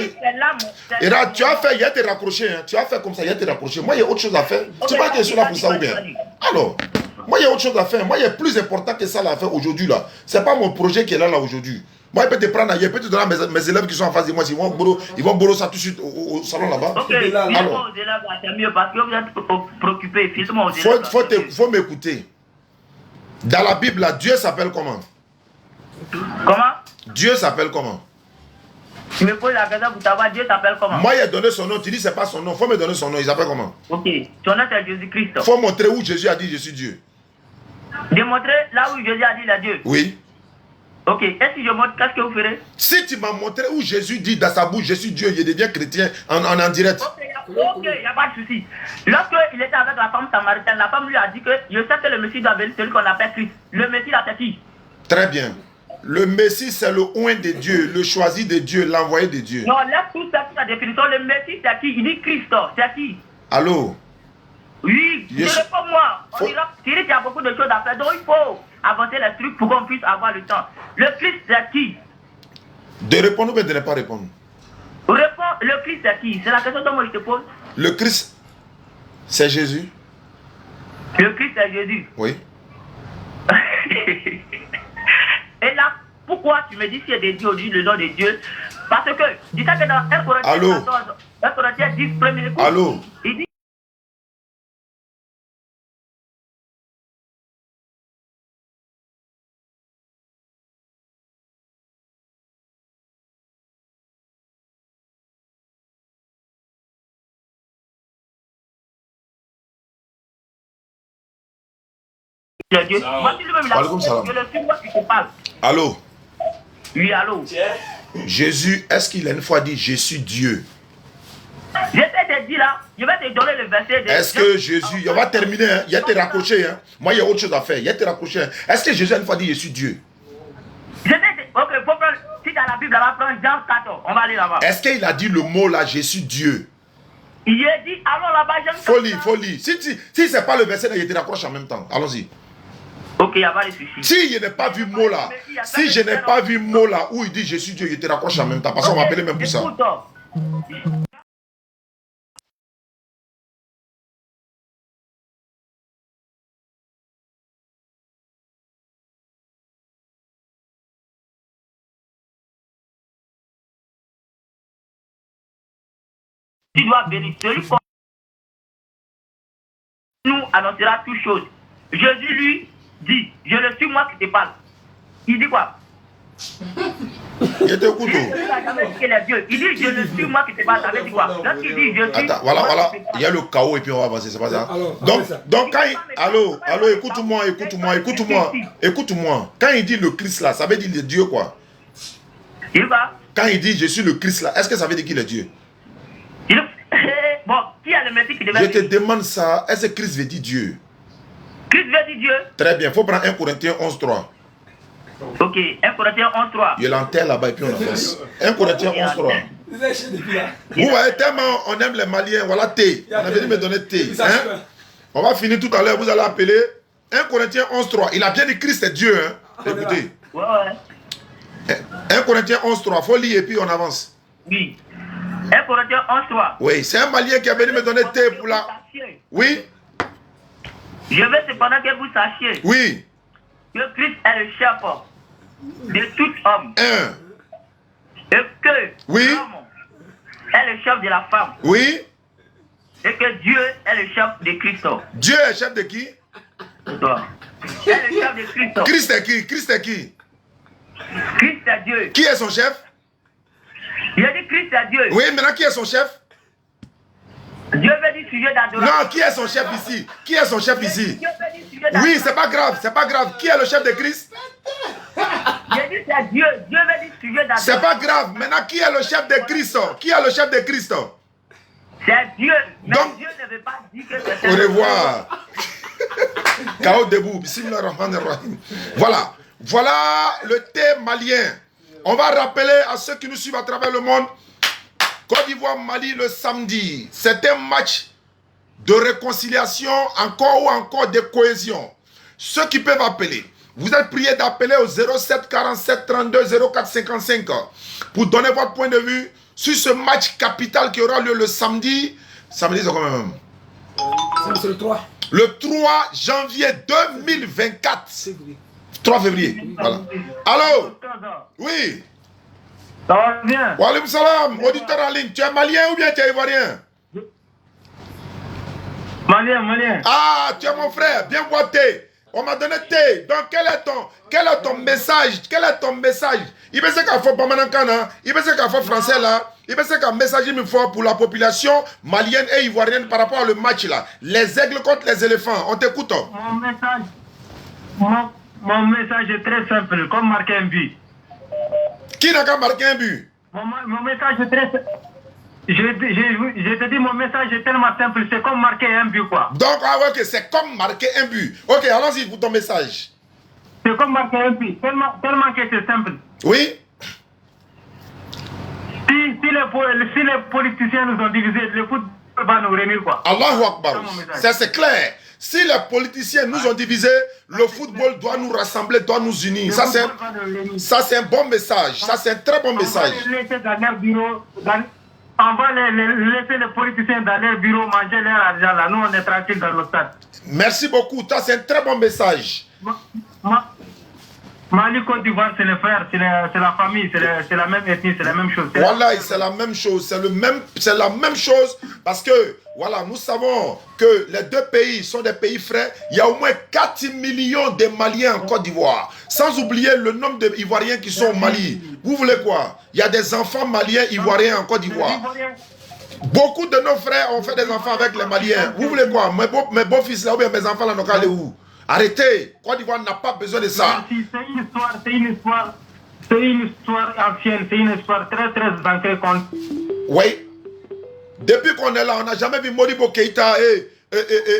Et là, tu as fait, il a été raccroché. Hein. Tu as fait comme ça, il a été raccroché. Moi, il y a autre chose à faire. Tu vas dire cela pour ça ou bien? Alors, moi, il y a autre chose à faire. Moi, il y a plus important que ça à faire aujourd'hui. Là. Ce n'est pas mon projet qui est là aujourd'hui. Moi, il peut te prendre ailleurs, il peut te donner à mes élèves qui sont en face de moi. Ils vont borrow ça tout de suite au salon là-bas. Ok, alors, c'est mieux parce que vous êtes préoccupé. Faut m'écouter. Dans la Bible, là, Dieu s'appelle comment? Comment? Dieu s'appelle comment? Tu me poses la question pour savoir Dieu s'appelle comment? Moi, il a donné son nom. Tu dis c'est pas son nom. Faut me donner son nom. Il s'appelle comment? Ok. Son nom c'est Jésus-Christ. Faut montrer où Jésus a dit je suis Dieu. Démontrer là où Jésus a dit la Dieu. Oui. Ok. Est-ce que je montre, qu'est-ce que vous ferez? Si tu m'as montré où Jésus dit dans sa bouche je suis Dieu, il devient chrétien en direct. Ok, il n'y a pas de souci. Lorsqu'il était avec la femme samaritaine, la femme lui a dit que je sais que le Messie doit venir, celui qu'on appelle Christ. Le Messie là c'est qui? Très bien. Le Messie, c'est le oint de Dieu, le choisi de Dieu, l'envoyé de Dieu. Non, laisse tout ça sur la définition. Le Messie, c'est qui? Il dit Christ, c'est qui? Allô? Oui, je réponds moi. On dira, Thierry, il y a beaucoup de choses à faire, donc il faut avancer les trucs pour qu'on puisse avoir le temps. Le Christ, c'est qui? De répondre ou de ne pas répondre? Réponds, le Christ, c'est qui? C'est la question que moi je te pose. Le Christ, c'est Jésus? Le Christ, c'est Jésus. Oui. Et là, pourquoi tu me dis s'il y a des dieux aujourd'hui, le nom de Dieu? Parce que, dis ça que dans 1 Corinthiens 14, 1 Corinthiens 10, premier coup, allô? Il dit, Dieu. Moi, si lui-même, je le suis, moi qui te parle. Allô? Oui, allô? Jésus, est-ce qu'il a une fois dit je suis Dieu? Je vais te dire là, je vais te donner le verset. Est-ce que Jésus, on va terminer, hein? Il a été raccroché. Hein? Moi, il y a autre chose à faire. Il a été raccroché. Hein? Est-ce que Jésus a une fois dit je suis Dieu? Ok, faut prendre, si dans la Bible, on va prendre Jean 14, on va aller là-bas. Est-ce qu'il a dit le mot là, je suis Dieu? Il a dit, allons là-bas, Jean 14. Folie. Si ce n'est pas le verset, là, il te raccroche en même temps. Allons-y. Ok, il n'y a pas de souci. Si je n'ai pas vu mot là, si je n'ai pas vu mot là où il dit je suis Dieu, il te raccroche en même temps. Parce qu'on va appeler même pour ça. Tu dois bénir celui qui nous annoncera toutes choses. Jésus lui dit, je le suis moi qui te parle. Il dit quoi? Il était au couteau. Il dit, je le suis moi qui te parle. Ça veut dire quoi? Lorsqu'il dit, je suis. Attends, voilà. Il y a le chaos et puis on va avancer, c'est pas ça? Donc quand il... Allô, écoute-moi. Quand il dit le Christ là, ça veut dire le Dieu quoi? Il va. Quand il dit je suis le Christ là, est-ce que ça veut dire qu'il est Dieu? Bon, qui a le Messie qui devait Je te demande ça, est-ce que Christ veut dire Dieu? Christ veut dire Dieu. Très bien, il faut prendre 1 Corinthiens 11.3. Ok, 1 Corinthiens 11.3. Il y a l'antenne là-bas et puis on avance. 1 Corinthiens 11.3. Vous voyez tellement on aime les Maliens, voilà thé. On avait dit me donner thé. Hein? On va finir tout à l'heure, vous allez appeler 1 Corinthiens 11.3. Il a bien dit Christ est Dieu. Hein? Écoutez. Ouais. 1 Corinthiens 11.3. Il faut lire et puis on avance. Oui. 1 Corinthiens 11.3. Oui, c'est un Malien qui a venu me donner thé pour la... Oui. Je veux cependant que vous sachiez Oui. que Christ est le chef de tout homme. Et que Oui. l'homme est le chef de la femme. Oui. Et que Dieu est le chef de Christ. Dieu est chef de qui? Toi. Est le chef de Christ. Christ est qui? Christ est qui? Christ est Dieu. Qui est son chef? Il a dit Christ est Dieu. Oui, maintenant qui est son chef? Dieu veut dire sujet d'adoration. Non, qui est son chef ici? Qui est son chef ici? Dieu veut dire sujet d'adoration. Oui, c'est pas grave, c'est pas grave. Qui est le chef de Christ? J'ai dit c'est Dieu. Dieu veut dire sujet d'adoration. C'est pas grave. Maintenant, qui est le chef de Christ? Qui est le chef de Christ? C'est Dieu. Mais Donc, Dieu ne veut pas dire que c'est au revoir. Chaos debout. Bismillahirrahmanirrahim. Voilà. Voilà le thé malien. On va rappeler à ceux qui nous suivent à travers le monde. Côte d'Ivoire, Mali le samedi. C'est un match de réconciliation encore de cohésion. Ceux qui peuvent appeler. Vous êtes priés d'appeler au 07 47 32 04 55 pour donner votre point de vue sur ce match capital qui aura lieu le samedi. Samedi, c'est quand même. C'est le 3. Le 3 janvier 2024. 3 février. Voilà. Allô? Oui. Ça va bien. Wa alaykoum salam. Auditeur en ligne. Tu es malien ou bien tu es ivoirien? Malien. Ah, tu es mon frère. Viens boire thé. On m'a donné thé. Donc, quel est ton message? Quel est ton message? Il veut dire qu'il faut pas maintenant, il veut dire qu'il faut français là. Il veut dire qu'un message il faut pour la population malienne et ivoirienne par rapport au match là. Les aigles contre les éléphants. On t'écoute. Mon message est très simple, comme marquer un but. Qui n'a qu'à marquer un but? Mon message est très simple. Je te dis, mon message est tellement simple, c'est comme marquer un but, quoi. Donc, ok, c'est comme marquer un but. Ok, allons-y pour ton message. C'est comme marquer un but, tellement que c'est simple. Oui. Si les politiciens nous ont divisés, le foot va nous réunir, quoi. Allahu Akbar. Ça, c'est clair. Si les politiciens nous ont divisés, le football doit nous rassembler, doit nous unir. Ça, c'est un bon message. Ça, c'est un très bon message. On va laisser les politiciens dans leur bureau manger leur argent là. Nous, on est tranquille dans le stade. Merci beaucoup. Ça, c'est un très bon message. Mali, Côte d'Ivoire, c'est les frères, c'est la famille, c'est la même ethnie, c'est la même chose. Voilà, c'est la même chose. C'est la même chose parce que, voilà, nous savons que les deux pays sont des pays frères. Il y a au moins 4 millions de Maliens en Côte d'Ivoire. Sans oublier le nombre d'Ivoiriens qui sont au Mali. Vous voulez quoi? Il y a des enfants maliens, ivoiriens en Côte d'Ivoire. Beaucoup de nos frères ont fait des enfants avec les Maliens. Vous voulez quoi? Mes beaux-fils là, ou bien mes enfants là, n'ont qu'à aller où? Arrêtez. Côte d'Ivoire n'a pas besoin de ça. C'est une histoire ancienne, c'est une histoire très ancrée. Oui. Depuis qu'on est là, on n'a jamais vu Modibo Keïta et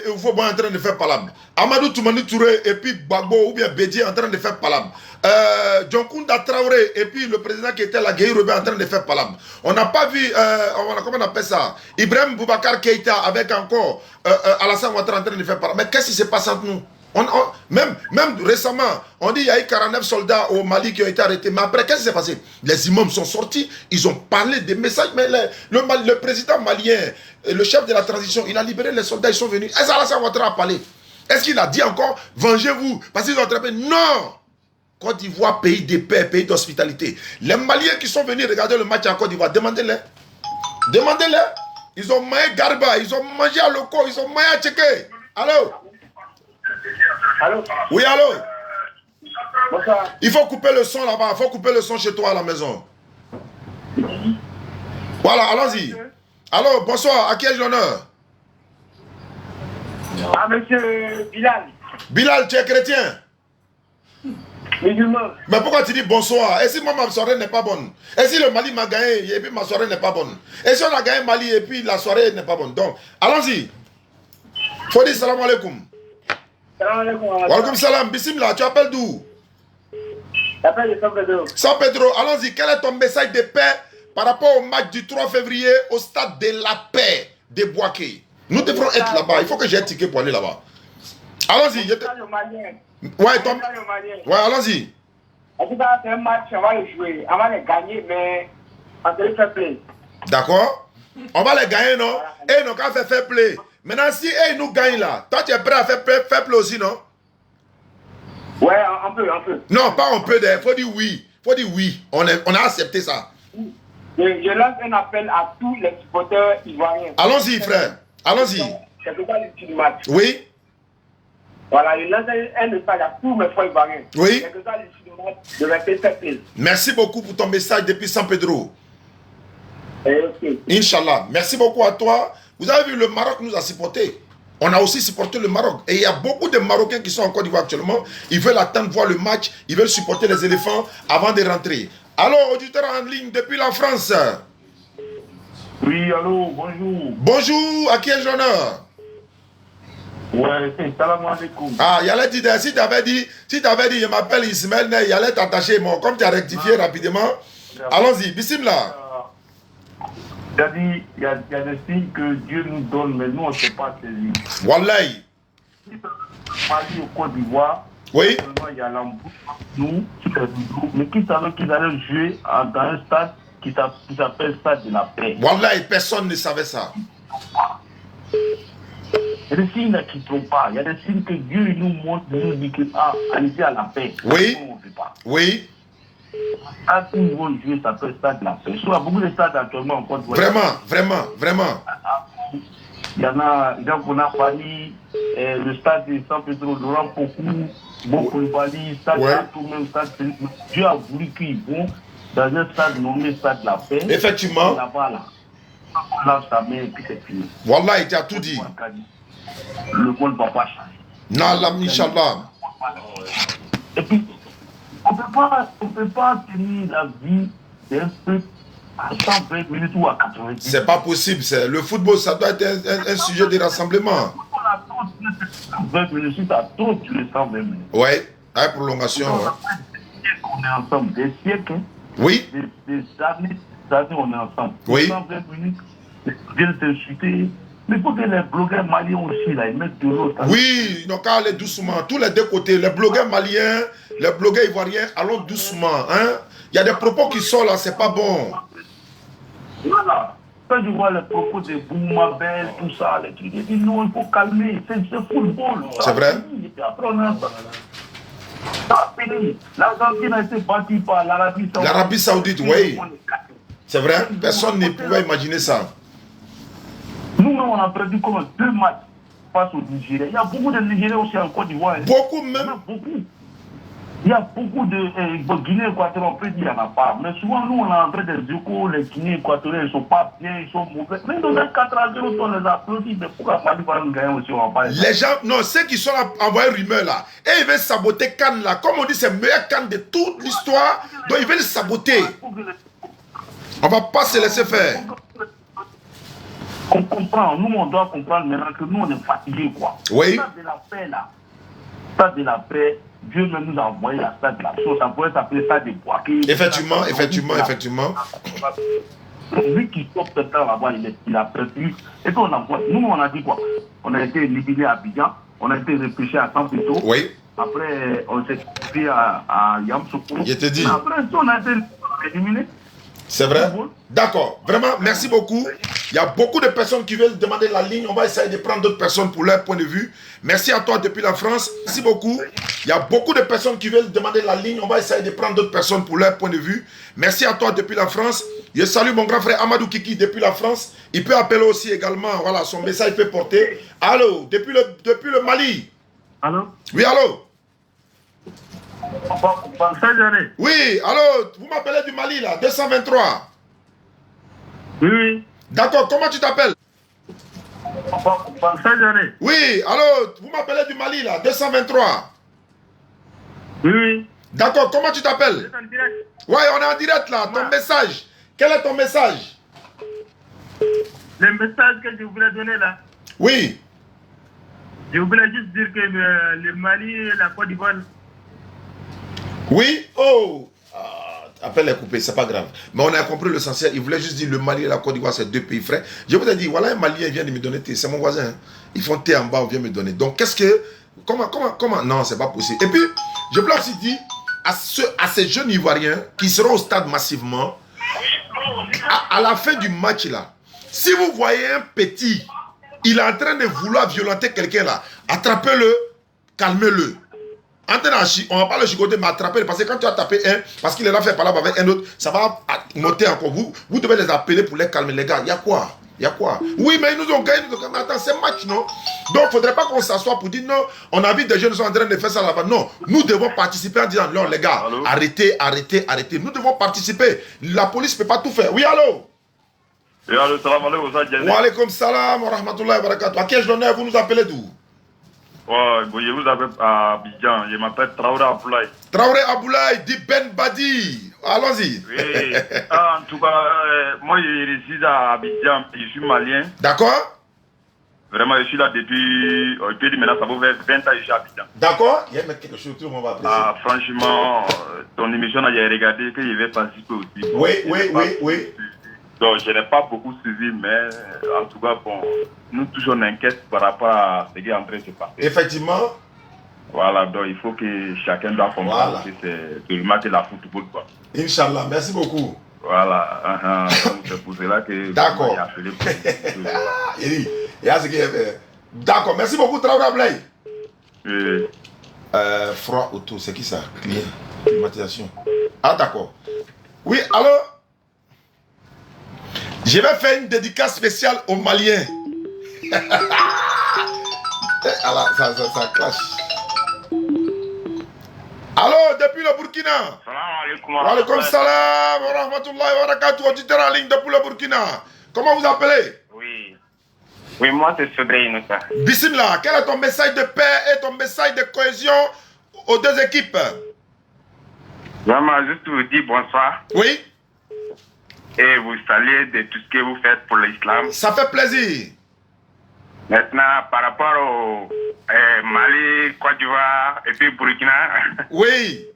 Ufo en train de faire palabre. Amadou Toumani Touré et puis Bagbo ou bien Bédié en train de faire palabre. Djonkunda Traoré et puis le président qui était là, Gueye Robé en train de faire palabre. On n'a pas vu, comment on appelle ça, Ibrahim Boubacar Keïta avec encore Alassane Ouattara en train de faire palabre. Mais qu'est-ce qui se passe entre nous? Même récemment, on dit qu'il y a eu 49 soldats au Mali qui ont été arrêtés. Mais après, qu'est-ce qui s'est passé? Les imams sont sortis, ils ont parlé des messages. Mais le président malien, le chef de la transition, il a libéré les soldats, ils sont venus. Est-ce qu'Alassane Ouattara a parlé? Est-ce qu'il a dit encore, vengez-vous parce qu'ils ont attrapé? Non! Côte d'Ivoire, pays de paix, pays d'hospitalité. Les Maliens qui sont venus regarder le match en Côte d'Ivoire, demandez-les. Demandez-les. Ils ont mangé Garba, ils ont mangé à Loco, ils ont mangé à Tchéké. Allô? Allô? Oui, allô? Bonsoir. Il faut couper le son là-bas. Il faut couper le son chez toi à la maison. Voilà, allons-y. Allô, bonsoir. À qui ai-je l'honneur? Ah, monsieur Bilal. Bilal, tu es chrétien? Musulman. Mais pourquoi tu dis bonsoir? Et si moi ma soirée n'est pas bonne? Et si le Mali m'a gagné et puis ma soirée n'est pas bonne? Et si on a gagné Mali et puis la soirée n'est pas bonne? Donc, allons-y. Faut dire salam alaikum. Salam alaikum. Wa alaikum salam. Bismillah, tu appelles d'où? J'appelle de San Pedro. San Pedro, allons-y. Quel est ton message de paix par rapport au match du 3 février au stade de la paix de Boaké? Nous devrons être là-bas. Il faut que j'ai un ticket pour aller là-bas. Allons-y. Ouais, Tom. Ouais, allons-y. En tout cas, c'est un match, on va le jouer. On va le gagner, mais on va le faire play. D'accord. On va les gagner, non? Et nous, quand on fait fair play. Maintenant, si ils nous gagnent là, toi, tu es prêt à faire fair play aussi, non? Ouais, un peu. Non, pas un peu. Il faut dire oui. Il faut dire oui. On a accepté ça. Je lance un appel à tous les supporters ivoiriens. Allons-y, frère. Allons-y. C'est pourquoi l'issue du match. Oui. Voilà, je lance un message à tous mes frères ivoiriens. Oui. C'est pourquoi l'issue du match, je vais faire fair play. Merci beaucoup pour ton message depuis San Pedro. Okay. Inch'Allah. Merci beaucoup à toi. Vous avez vu, le Maroc nous a supporté. On a aussi supporté le Maroc. Et il y a beaucoup de Marocains qui sont en Côte d'Ivoire actuellement. Ils veulent attendre voir le match. Ils veulent supporter les éléphants avant de rentrer. Allô, auditeur en ligne depuis la France. Oui, allô, bonjour. Bonjour, à qui est l'honneur? Ouais, c'est salam alaikum. Ah, il allait dire, si tu avais dit, je m'appelle Ismaël Ney, il allait t'attacher. Bon, comme tu as rectifié rapidement, allons-y, bismillah. Il y a des signes que Dieu nous donne, mais nous, on ne sait pas saisir. Wallahi. Mali au Côte d'Ivoire, oui. Il y a l'embouche, nous, mais qui savait qu'ils allaient jouer dans un stade qui s'appelle Stade de la Paix. Wallahi, personne ne savait ça. Il y a des signes qui ne trompent pas. Il y a des signes que Dieu nous montre, nous dit que, allez-y à la paix. Oui. On ne fait pas. Oui. À tout niveau jouer, ça peut Stade de la Paix. Il y a beaucoup de stades actuellement en Côte d'Ivoire. Vraiment. Il y en a, donc on a fallu le stade de San Pedro Laurent beaucoup de Bali, stade tout même stade. Dieu a voulu qu'ils vont dans un stade nommé Stade de la Paix. Effectivement. Là-bas, là. On lave sa main et puis c'est fini. Wallah, il t'a tout dit. Le monde ne va pas changer. Non, Inch'Allah. Et puis, on ne peut pas tenir la vie d'un peuple à 120 minutes ou à 80 minutes. C'est pas possible. Le football, ça doit être un sujet de rassemblement. 20 minutes, si tu as trop tué 120 minutes. Oui, avec prolongation. On est ensemble des siècles. Hein? Oui. Des années, on est ensemble. Oui. 120 minutes, viennent t'insulter. Mais il faut que les blogueurs maliens aussi, là, ils mettent de l'autre. Oui, ils n'ont qu'à aller doucement. Tous les deux côtés, les blogueurs maliens, les blogueurs ivoiriens, allons doucement. Hein? Il y a des propos qui sont là, c'est pas bon. Voilà. Quand je vois les propos de Boumabel, tout ça, les trucs, je dis non, il faut calmer. C'est football. C'est vrai? Et après, on a ça a fini. L'Argentine a été battue par l'Arabie Saoudite. L'Arabie Saoudite, oui. C'est vrai? Personne ne pouvait imaginer ça. Nous, on a perdu comme 2 matchs face au Nigeria. Il y a beaucoup de Nigériens aussi en Côte d'Ivoire. Beaucoup même. Il y a beaucoup de Guinée équatorienne, on peut dire qu'il n'y en a pas. Mais souvent, nous, on a en train de dire que les Guinéens équatoriens, ils ne sont pas bien, ils sont mauvais. Mais dans les 4-0, on les applaudit. Mais pourquoi Mali va nous gagner aussi, on va pas les gens, non, ceux qui sont là, envoyés rumeur là, et ils veulent saboter Cannes là. Comme on dit, c'est le meilleur Cannes de toute l'histoire. Donc ils veulent saboter. On ne va pas se laisser faire. On comprend, nous on doit comprendre maintenant que nous on est fatigués quoi. Oui. Stade de la paix là, Stade de la paix, Dieu même nous a envoyé la Stade de la paix, ça pourrait s'appeler Stade de Boaké. Effectivement. Lui qui sort ce temps là-bas, il a perdu. Et puis nous on a dit quoi? On a été éliminé à Abidjan, on a été repêché à San Pedro. Oui. Après on s'est pris à Yamoussoukro. Je te dis. Après on a été éliminé. C'est vrai? D'accord. Vraiment, merci beaucoup. Il y a beaucoup de personnes qui veulent demander la ligne. On va essayer de prendre d'autres personnes pour leur point de vue. Merci à toi depuis la France. Merci beaucoup. Il y a beaucoup de personnes qui veulent demander la ligne. On va essayer de prendre d'autres personnes pour leur point de vue. Merci à toi depuis la France. Je salue mon grand frère Amadou Kiki depuis la France. Il peut appeler aussi également. Voilà, son message peut porter. Allô, depuis le Mali. Allô? Oui, allô? Oui, allô, vous m'appelez du Mali là, 223. Oui. D'accord, comment tu t'appelles? Oui, allô, vous m'appelez du Mali là, 223. Oui. D'accord, comment tu t'appelles? Ouais, on est en direct là, ton message. Quel est ton message? Le message que je voulais donner là. Oui. Je voulais juste dire que le Mali et la Côte d'Ivoire. Oui, oh, appel est coupé, c'est pas grave. Mais on a compris l'essentiel. Il voulait juste dire le Mali et la Côte d'Ivoire, c'est 2 pays frères. Je vous ai dit, voilà, un Malien vient de me donner thé, c'est mon voisin. Hein. Ils font thé en bas, on vient me donner. Donc, qu'est-ce que Comment? Non, c'est pas possible. Et puis, je peux aussi dire à ces jeunes Ivoiriens qui seront au stade massivement, à la fin du match là, si vous voyez un petit, il est en train de vouloir violenter quelqu'un là, attrapez-le, calmez-le. On va pas le chicoter, mais attrapez-le. Parce que quand tu as tapé un, parce qu'il est là fait parler avec un autre, ça va monter encore. Vous devez les appeler pour les calmer, les gars. Il y a quoi? Oui, mais ils nous ont gagné. Mais attends, c'est match, non? Donc, il ne faudrait pas qu'on s'assoie pour dire non, on a vu des jeunes qui sont en train de faire ça là-bas. Non, nous devons participer en disant non, les gars, arrêtez. Nous devons participer. La police ne peut pas tout faire. Oui, allô? Oui, allô, salam alaikum. Wa alaikum salam wa rahmatullahi wa barakatuh. À qui est-ce l'honneur? Vous nous appelez d'où? Ouais, je vous appelle à Abidjan. Je m'appelle Traoré Aboulaye. Traoré Aboulaye, dit Ben Badi. Allons-y. Oui. En tout cas, moi, je réside à Abidjan. Je suis malien. D'accord. Vraiment, je suis là depuis. Je peux dire maintenant, ça va faire 20 ans que je suis à Abidjan. D'accord. Il y a quelque chose, tout le monde va apprécier. Franchement, ton émission, j'ai regardé que je vais participer aussi. Oui. Donc, je n'ai pas beaucoup suivi, mais en tout cas, bon, nous toujours on inquiète par rapport à ce qui est en train de se passer. Effectivement. Voilà, donc il faut que chacun doit comprendre que c'est seulement que la football, quoi. Inch'Allah, merci beaucoup. Voilà, donc c'est pour cela que d'accord. J'ai appelé pour... D'accord, merci beaucoup, Traoré Aboulaye. Oui. Froid auto, c'est qui ça? Climatisation. Ah, d'accord. Oui, alors je vais faire une dédicace spéciale aux Maliens. Alors, ça clash. Allô, depuis le Burkina. Salam alaikum. Wa alaikum salam wa rahmatullahi wa barakatuh. Auditeur en ligne depuis le Burkina. Comment vous appelez? Oui, moi c'est Cédric Innocent. Bismillah, quel est ton message de paix et ton message de cohésion aux deux équipes? Vraiment, juste vous dire bonsoir. Oui. Et vous saluer de tout ce que vous faites pour l'islam. Ça fait plaisir. Maintenant, par rapport au Mali, Côte d'Ivoire et puis Burkina. Oui.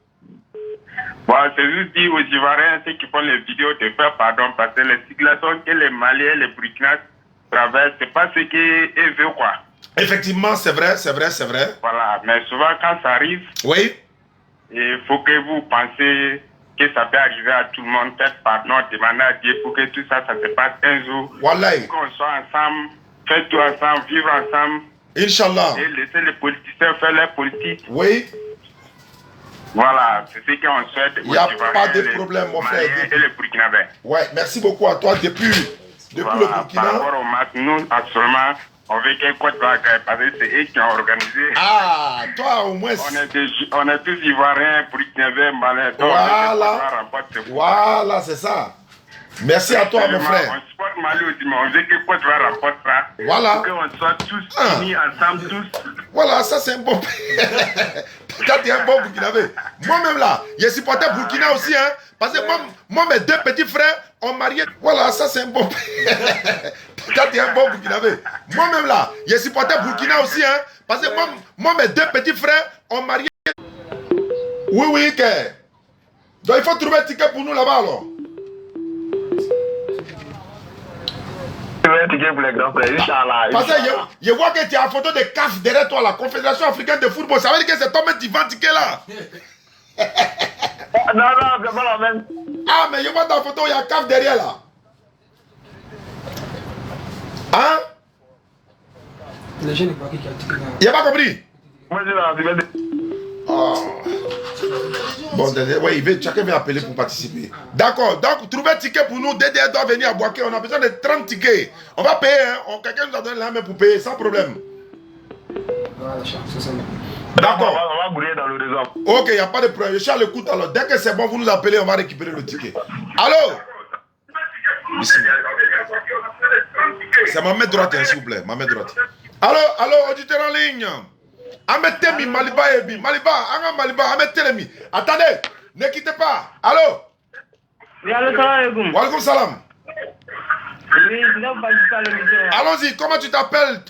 Bon, c'est juste dire aux Ivoiriens, ceux qui font les vidéos, de faire pardon, parce que les situations que les Maliens et les Burkina traversent, c'est pas ce qu'ils veulent, quoi. Effectivement, c'est vrai. Voilà, mais souvent quand ça arrive, oui, il faut que vous pensez que ça peut arriver à tout le monde, faites pardon, demandez à Dieu pour que tout ça se passe un jour. Voilà. Pour qu'on soit ensemble, faire tout ensemble, vivre ensemble. Inch'Allah. Et laisser les politiciens faire leur politique. Oui. Voilà, c'est ce qu'on souhaite. Il n'y a pas de problème, mon frère. Et les Burkinabés. Ouais, merci beaucoup à toi depuis voilà, le Burkina. Par rapport au match, nous, actuellement, on veut qu'un Côte va gagner parce que c'est eux qui ont organisé. Ah, toi au moins. On est tous Ivoiriens, Burkinabés, Maliens. Voilà, c'est ça. Merci à toi, mon frère. On supporte Mali aussi, mais on veut que Côte va remporter ça. Voilà. Pour qu'on soit tous unis ensemble, tous. Voilà, ça c'est un bon. Ça, tu es un bon Burkinabé. Moi-même là, j'ai supporté Burkina aussi, hein. Parce que moi, mes deux petits frères ont marié. Voilà, ça c'est un bon. Ça, tu es un bon Burkinabé. Moi-même là, j'ai supporté Burkina aussi, hein. Parce que moi, mes deux petits frères ont marié. Oui, que. Donc il faut trouver un ticket pour nous là-bas alors. Parce que je vois que tu as une photo de CAF derrière toi, la Confédération africaine de football. Ça veut dire que c'est toi-même qui vends ticket là. Non, c'est pas la même. Ah, mais je vois dans la photo, il y a CAF derrière là. Hein? Les jeunes, il y a ticket là. Il n'a pas compris? Moi, je l'ai. Oh. Bon, ouais, chacun vient appeler pour participer. D'accord, donc trouvez un ticket pour nous. DDR doit venir à Boaké. On a besoin de 30 tickets. On va payer, hein. Quelqu'un nous a donné la main pour payer, sans problème. Voilà, c'est ça. D'accord. On va brûler dans le réseau. Ok, il n'y a pas de problème. Je suis à l'écoute alors. Dès que c'est bon, vous nous appelez, on va récupérer le ticket. Allô? C'est ma main droite, hein, s'il vous plaît. Ma main droite. Allô, auditeur en ligne. Amettez-mi Maliba Ebi. Maliba, amettez-mi. Attendez, ne quittez pas. Allô? Oui, allô, salam alaikum. Wa alaikum salam. Oui, je dois participer à l'émission. Allons-y, comment tu t'appelles?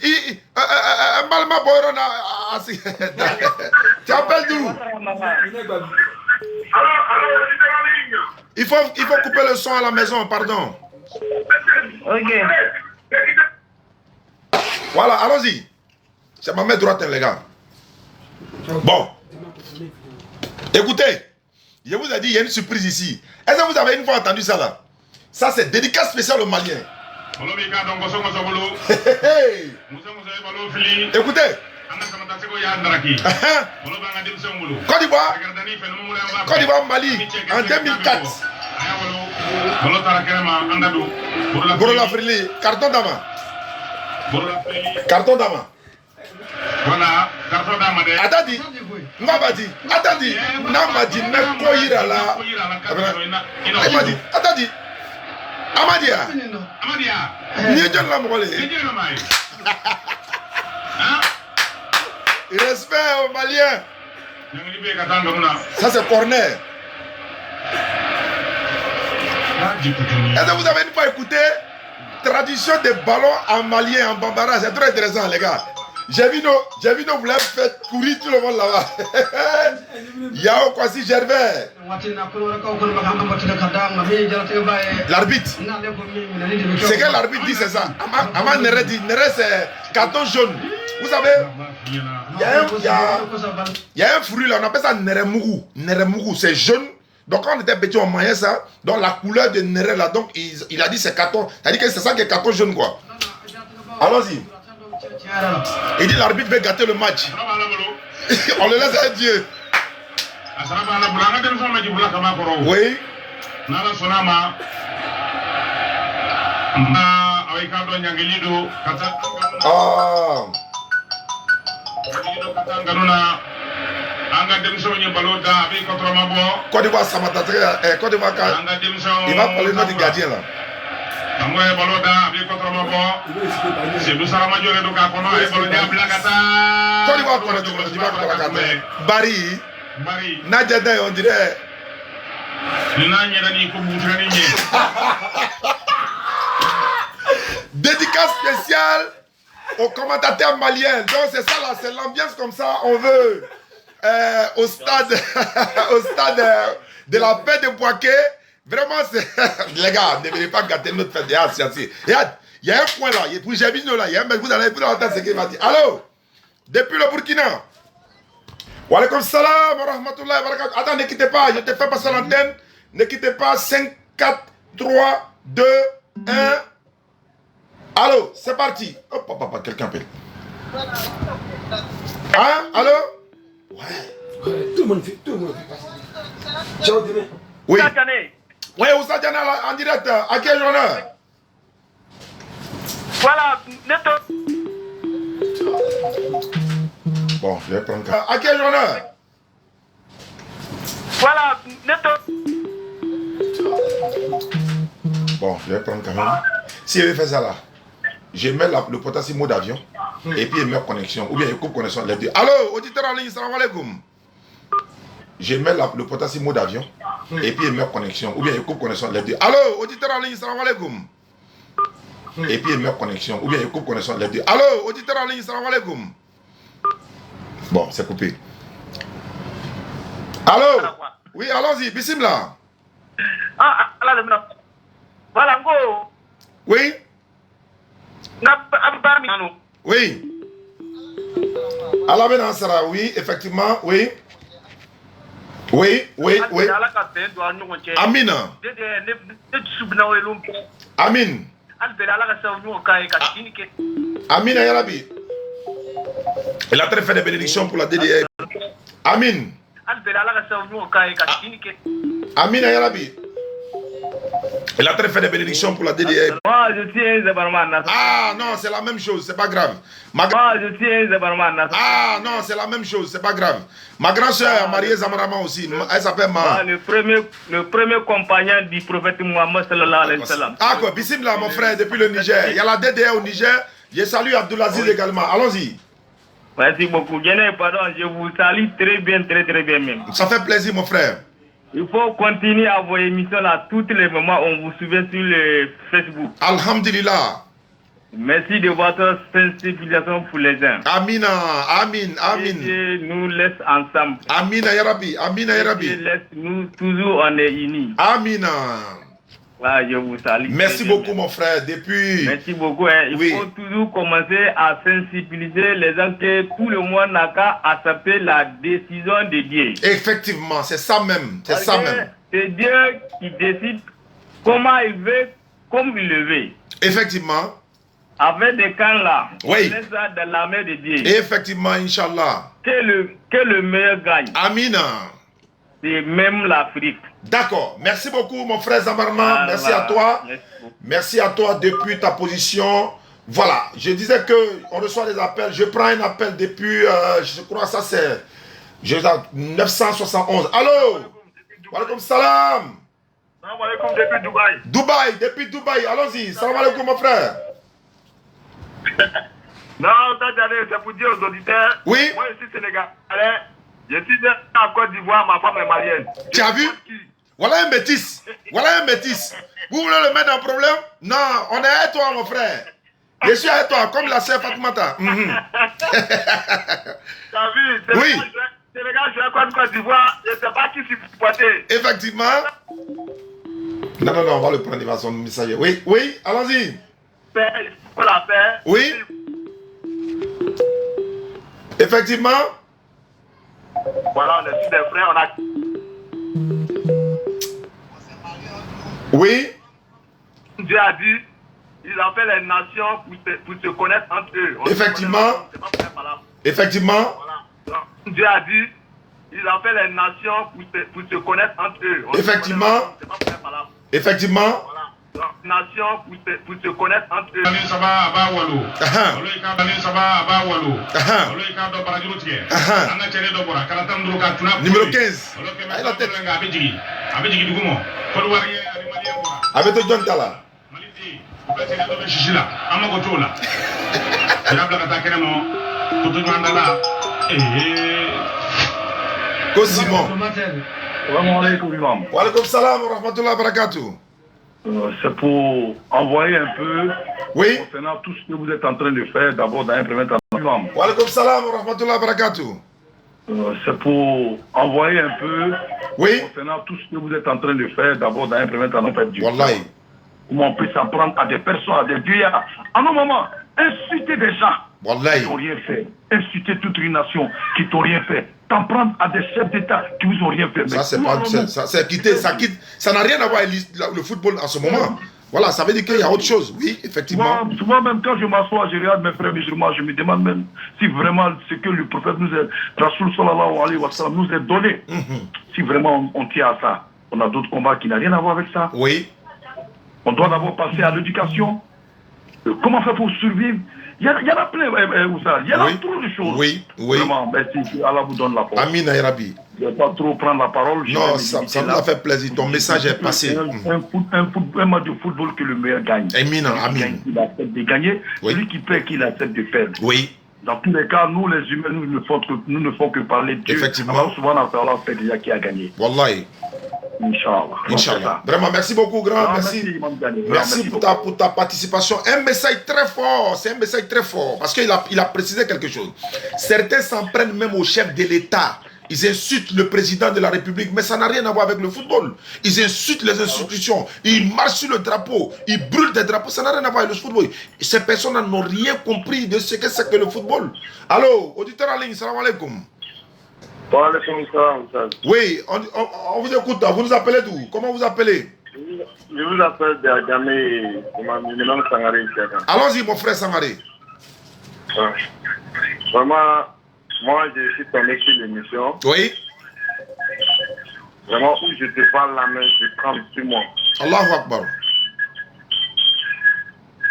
Malma Boyrona. Tu t'appelles d'où? Il faut couper le son à la maison, pardon. Ok. Voilà, allons-y. C'est ma main droite, les gars. Bon. Écoutez, je vous ai dit, il y a une surprise ici. Est-ce que vous avez une fois entendu ça là? Ça, c'est dédicace spéciale aux Maliens. Écoutez. Côte d'Ivoire, Mali, en 2004. Borola Frili, carton d'ama. Carton d'ama. Voilà, carton d'ama. Attendez, Mabadi, attendez, Namadi, Nekoira là. Attendez, Amadia. Niedjon la Mokole. Respect aux Maliens. Ça c'est corner. Est-ce que vous avez une fois écouté tradition des ballons en malien, en bambara? C'est très intéressant les gars. J'ai vu nos voulez faire courir tout le monde là-bas. Yao Kwasi Gervais. L'arbitre. C'est que l'arbitre dit c'est ça. Aman Nere dit, Nere c'est carton jaune. Vous savez, il y a un fruit là, on appelle ça Neremougou. Neremougou, c'est jaune. Donc quand on était petit, on mangeait ça. Donc la couleur de Nere là, donc il a dit c'est carton. C'est-à-dire que c'est ça qui est carton jaune quoi. Allons-y. Il dit l'arbitre veut gâter le match. On le laisse à Dieu. Oui. Côte d'Ivoire, Samata, Côte d'Ivoire, il va parler notre gardien là. Barry, Nadjada, on dirait. Dédicace spéciale aux commentateurs maliens. Donc c'est ça là, c'est l'ambiance comme ça, on veut au stade de la paix de Boaké. Vraiment, les gars, ne venez pas gâter notre fête de Asiatique. Regarde, il y a un point là, puis j'ai vu là, il y a un mec, vous allez entendre ce qu'il va dire. Allô? Depuis le Burkina. Wa alaykoum salam wa rahmatullahi wa barakatuh. Attends, ne quittez pas, je te fais passer l'antenne. Ne quittez pas, 5, 4, 3, 2, 1. Allô, c'est parti. Hop, papa, quelqu'un appelle. Hein? Allô? Ouais. Tout le monde fait passer. Ciao, demain. Oui. Oui, Oussa Diana en direct. À quel journal? Voilà, Neto. Bon, je vais prendre. À quel journal? Voilà, Neto. Bon, je vais prendre quand même. Si je fais ça là, je mets le potassium mode d'avion et puis je mets connexion. Ou bien je coupe connexion les deux. Allô, auditeur en ligne, salam alaikum. Je mets le potassium mode d'avion et puis je mets connexion. Ou bien je coupe connexion les deux. Allô, auditeur en ligne, salam alaikum. Et puis je mets connexion. Ou bien je coupe connexion les deux. Allô, auditeur en ligne, salam alaikum. Bon, c'est coupé. Allô? Oui, allons-y, bismillah. Voilà, go. Oui? Oui. Allah ben Ansara, oui, effectivement, oui. Oui, oui, oui. Amina. Amin. Amina Yarabi. Il a très fait des bénédictions pour la DDR. Amin. Amina Yarabi. Il a très fait des bénédictions pour la DDR. Moi, je suis un Zabarman. Ah non, c'est la même chose, c'est pas grave. Moi, je suis un Zabarman. Ah non, c'est la même chose, c'est pas grave. Ma grand-soeur a marié Zamarama aussi. Elle s'appelle Ma. Le premier compagnon du prophète Mohammed sallallahu alayhi wa sallam. Ah quoi, bismillah mon frère, depuis le Niger. Il y a la DDR au Niger. Je salue Abdulaziz également. Allons-y. Merci beaucoup. Je vous salue très bien même. Ça fait plaisir mon frère. Il faut continuer à vos émissions à tous les moments. On vous suit sur le Facebook. Alhamdulillah. Merci de votre sensibilisation pour les gens. Amina, amin, amin. Dieu nous laisse ensemble. Amina ya Rabbi, amina ya Rabbi. Dieu laisse nous toujours on est unis. Amina. Ah, je vous salue. Merci beaucoup, mon frère. Depuis... Merci beaucoup. Hein. Il faut toujours commencer à sensibiliser les gens que tout le monde n'a qu'à accepter la décision de Dieu. Effectivement, c'est ça même. C'est ça même. C'est Dieu qui décide comment il veut, comme il le veut. Effectivement. Avec des camps là, oui. On laisse ça dans la main de Dieu. Effectivement, Inch'Allah. Que le meilleur gagne. Amina. C'est même l'Afrique. D'accord. Merci beaucoup, mon frère Zamarma. Merci à toi. Merci à toi depuis ta position. Voilà. Je disais qu'on reçoit des appels. Je prends un appel depuis, je crois ça c'est 971. Allô? Walaikum salam. Salam alaikum depuis Dubaï. Dubaï, depuis Dubaï. Allons-y. Salam alaikum, mon frère. Non, c'est pour dire aux auditeurs. Oui. Moi, je suis sénégalais. Je suis en Côte d'Ivoire, ma femme est malienne. Tu as vu? Voilà un métis. Voilà un métis. Vous voulez le mettre en problème? Non, on est à toi, mon frère. Je suis à toi, comme la sœur Fatoumata. Tu as vu? Oui. Sénégal, je suis en Côte d'Ivoire. Je ne sais pas qui s'y supporter. Effectivement. Non, on va le prendre, il va son message. Oui, allons-y. Pour la paix. Oui. Effectivement. Voilà, on est tous des frères, on a... Oui. Dieu a dit, il a fait les nations pour se connaître entre eux. Effectivement. Effectivement. Voilà. Dieu a dit, il a fait les nations pour se connaître entre eux. Effectivement. Effectivement. Voilà. Nation pour se connaître entre eux. Numéro 15. Avec le John Tala. Kosimon. Wa alaikum salam wa rahmatullahi wa barakatuh. C'est pour envoyer un peu concernant tout ce que vous êtes en train de faire d'abord dans un premier temps. Wa alaikum salam wa rahmatullahi wa barakatuh. C'est pour envoyer un peu concernant tout ce que vous êtes en train de faire d'abord dans un premier temps. Wallahi. Comment on peut s'apprendre à des personnes, à des dieux. À un moment, insulter des gens qui n'ont rien fait. Insulter toute une nation qui n'ont rien fait. T'en prendre à des chefs d'État qui vous ont rien fait. Ça, c'est pas. Ça quitte. Ça n'a rien à voir avec le football en ce moment. Voilà, ça veut dire qu'il y a autre chose. Oui, effectivement. Souvent, même quand je m'assois, je regarde mes frères musulmans, je me demande même si vraiment ce que le prophète nous a, Rasoul sallallahu alayhi wa sallam, nous a donné, si vraiment on tient à ça. On a d'autres combats qui n'ont rien à voir avec ça. Oui. On doit d'abord passer à l'éducation. Comment faire pour survivre? Il y en a plein, il y en a trop de choses. Oui. Vraiment, merci. Allah vous donne la parole. Amin, Ayrabi. Je ne vais pas trop prendre la parole. Non, ça nous a fait plaisir. Ton message est passé. Un match de football que le meilleur gagne. Amin. Il accepte de gagner. Celui qui perd, qu'il accepte de perdre. Oui. Dans tous les cas, nous, les humains, nous ne font que parler de Dieu. Effectivement. Alors, souvent, on fait déjà qui a gagné. Wallahi. Inch'Allah. Vraiment, merci beaucoup, grand. Merci pour ta participation. Un message très fort. C'est un message très fort. Parce qu'il a précisé quelque chose. Certains s'en prennent même au chef de l'État. Ils insultent le président de la République, mais ça n'a rien à voir avec le football. Ils insultent les institutions. Ils marchent sur le drapeau. Ils brûlent des drapeaux. Ça n'a rien à voir avec le football. Ces personnes n'ont rien compris de ce que c'est que le football. Allô, auditeur en ligne, salam alaikum. Oui, on vous écoute. Vous nous appelez d'où? Comment vous appelez? Je vous appelle d'Adjamé. Je nomme Sangaré. Allons-y, mon frère Sangaré. Vraiment, moi, je suis tombé sur l'émission. Oui. Vraiment, où je te parle la main, je prends sur moi. Allahu Akbar.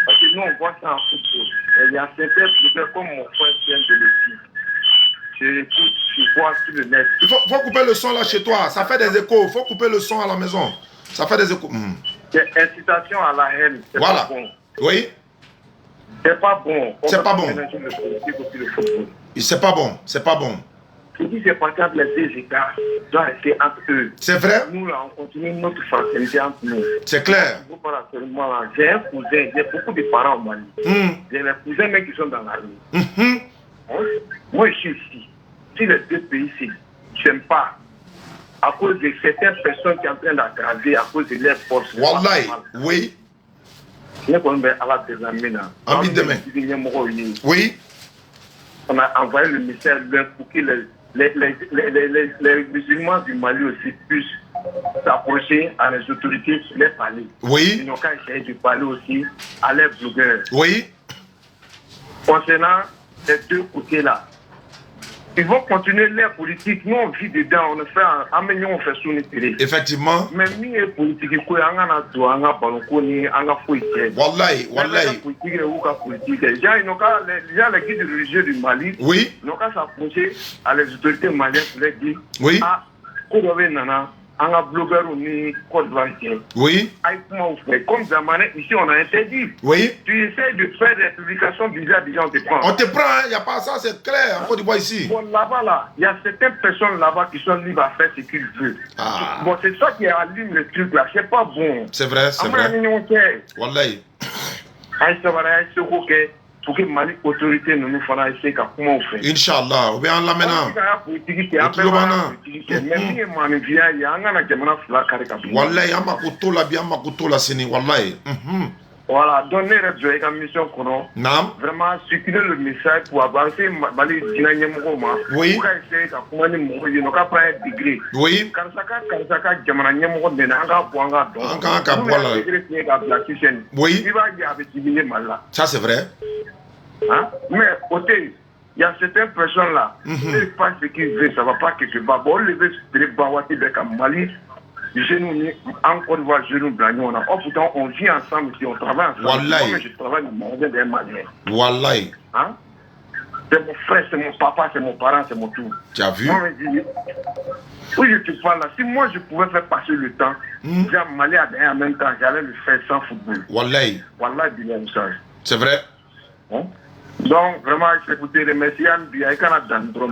Parce que nous, on voit ça en football. Il y a certains footballeurs comme mon frère vient de le dire. Je écoute, je vois sur le net. Il faut couper le son là chez toi. Ça fait des échos. Il faut couper le son à la maison. Ça fait des échos. C'est incitation à la haine. Voilà. Pas bon. Oui. C'est pas bon. C'est pas bon. C'est pas bon. C'est pas bon. Ce qui s'est passé entre les deux États doit rester entre eux. C'est vrai. Nous, là, on continue notre fraternité entre nous. C'est clair. J'ai un cousin, j'ai beaucoup de parents au Mali. J'ai mes cousins même qui sont dans l'armée. Moi, je suis ici. Si les deux pays, si je n'aime pas, à cause de certaines personnes qui sont en train d'aggraver à cause de leurs forces. Wallahi, oui. Oui. On a envoyé le message pour que les musulmans du Mali aussi puissent s'approcher à les autorités sur les palais. Oui. Ils n'ont qu'à essayer de parler aussi à les blogueurs. Oui. Concernant ces deux côtés-là, ils vont continuer leur politique. Nous, on vit dedans, on fait on fait sous les télé. Effectivement. Mais nous, les politiques, on a droit, on a ballon, on a fouillé. Wallahi, wallahi. Politique, politique. Il y a les guides religieux du Mali. Oui. Ils n'ont qu'à s'approcher à les autorités maliennes pour leur dire. Oui. Ah, Nana. Un blogueur au Côte d'Ivoire. Oui. Comme Zamanin, ici on a interdit. Oui. Tu essaies de faire des publications bizarres, déjà on te prend. On te prend, il n'y a pas ça, c'est clair, en Côte d'Ivoire ici. Bon, là-bas, là, il y a certaines personnes là-bas qui sont libres à faire ce qu'ils veulent. Ah. Bon, c'est ça qui allume le truc là, c'est pas bon. C'est vrai, c'est vrai. Wallahi. Pour que Mali autorité nous fasse essayer comment on fait. Inch'Allah, ou bien on l'amène. Wallahi, amakuto la bien makuto la seni, wallahi. Voilà, donner la mission qu'on a. Vraiment, circuler le message pour avancer Mali Dinañemogoma. Oui. Pour essayer comment nous n'avons pas pris un degré. Oui. Kansaka, Jamana Ñemogo de Nanga, Boanga, oui. Ça, c'est vrai. Hein? Mais côté, il y a certaines personnes là, ils ne savent pas ce qu'ils veulent, ça ne va pas quelque part. Bon, on les veut se bawati avec un Mali, genoux, encore une fois, genoux blancs. Oh putain, on vit ensemble ici, on travaille ensemble. Wallahi. Moi, je travaille dans le magasin des Maliens. Wallahi. Hein? C'est mon frère, c'est mon papa, c'est mon parent, c'est mon tout. Tu as vu? Moi, je dis, oui, je te parle là. Si moi je pouvais faire passer le temps, j'ai Mali en même temps, j'allais le faire sans football. Wallahi. Wallahi, dis le message. C'est vrai? Hein? Donc, vraiment, écoutez, remercier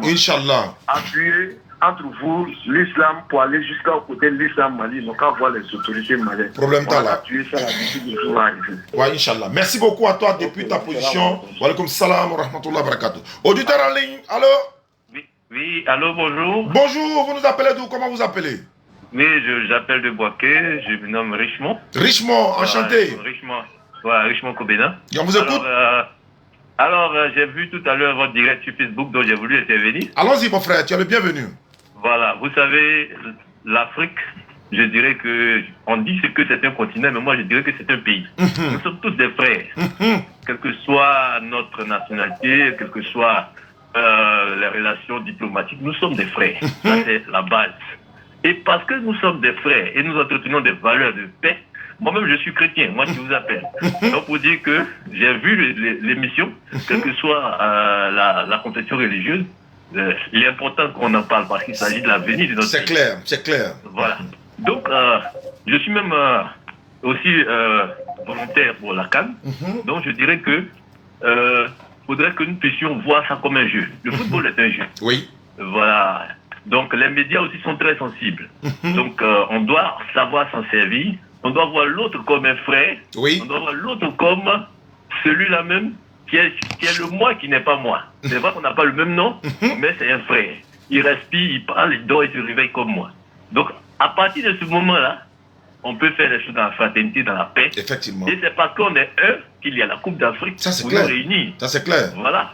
Inch'Allah. Appuyer entre vous l'islam pour aller jusqu'au côté de l'islam Mali, donc à voir les autorités maliennes. Problème pas là. Ouais, Inch'Allah. Merci beaucoup à toi depuis ta position. Wa alaykoum salam wa rahmatullahi wa barakatuh. Auditeur en ligne, allô? Oui, allô, bonjour. Bonjour, vous nous appelez d'où? Comment vous appelez? Oui, j'appelle de Boaké, je me nomme Richemont. Richemont, enchanté. Richemont, ouais, Richemont Kobena. Et on vous écoute? Alors, j'ai vu tout à l'heure votre direct sur Facebook, donc j'ai voulu intervenir. Allons-y, mon frère, tu es le bienvenu. Voilà, vous savez, l'Afrique, je dirais que, on dit que c'est un continent, mais moi je dirais que c'est un pays. Nous sommes tous des frères. Quelle que soit notre nationalité, quelle que soit les relations diplomatiques, nous sommes des frères. Ça, c'est la base. Et parce que nous sommes des frères et nous entretenons des valeurs de paix, moi-même, je suis chrétien, moi qui vous appelle. Donc, pour dire que j'ai vu l'émission, quelle que soit la confession religieuse, il est important qu'on en parle parce qu'il s'agit de l'avenir de notre pays. C'est clair, c'est clair. Voilà. Donc, je suis même aussi volontaire pour la CAN. Donc, je dirais que faudrait que nous puissions voir ça comme un jeu. Le football est un jeu. Oui. Voilà. Donc, les médias aussi sont très sensibles. Donc, on doit savoir s'en servir. On doit voir l'autre comme un frère. Oui. On doit voir l'autre comme celui-là même qui est le moi qui n'est pas moi. C'est vrai qu'on n'a pas le même nom, mais c'est un frère. Il respire, il parle, il dort, il se réveille comme moi. Donc, à partir de ce moment-là, on peut faire les choses dans la fraternité, dans la paix. Effectivement. Et c'est parce qu'on est un qu'il y a la Coupe d'Afrique pour nous réunir. Ça, c'est clair. Voilà.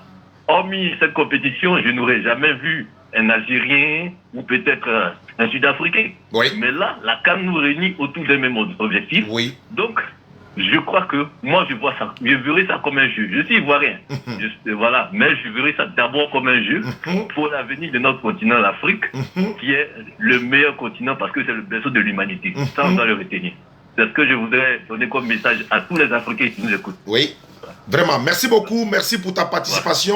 Hormis cette compétition, je n'aurais jamais vu un Algérien ou peut-être un Sud-Africain. Oui. Mais là, la CAN nous réunit autour des mêmes objectifs. Oui. Donc, je crois que moi, je vois ça. Je verrai ça comme un jeu. Je suis ivoirien. Voilà. Mais je verrai ça d'abord comme un jeu pour l'avenir de notre continent, l'Afrique, qui est le meilleur continent parce que c'est le berceau de l'humanité. Ça, on doit le retenir. C'est ce que je voudrais donner comme message à tous les Africains qui nous écoutent. Oui. Vraiment. Merci beaucoup. Merci pour ta participation.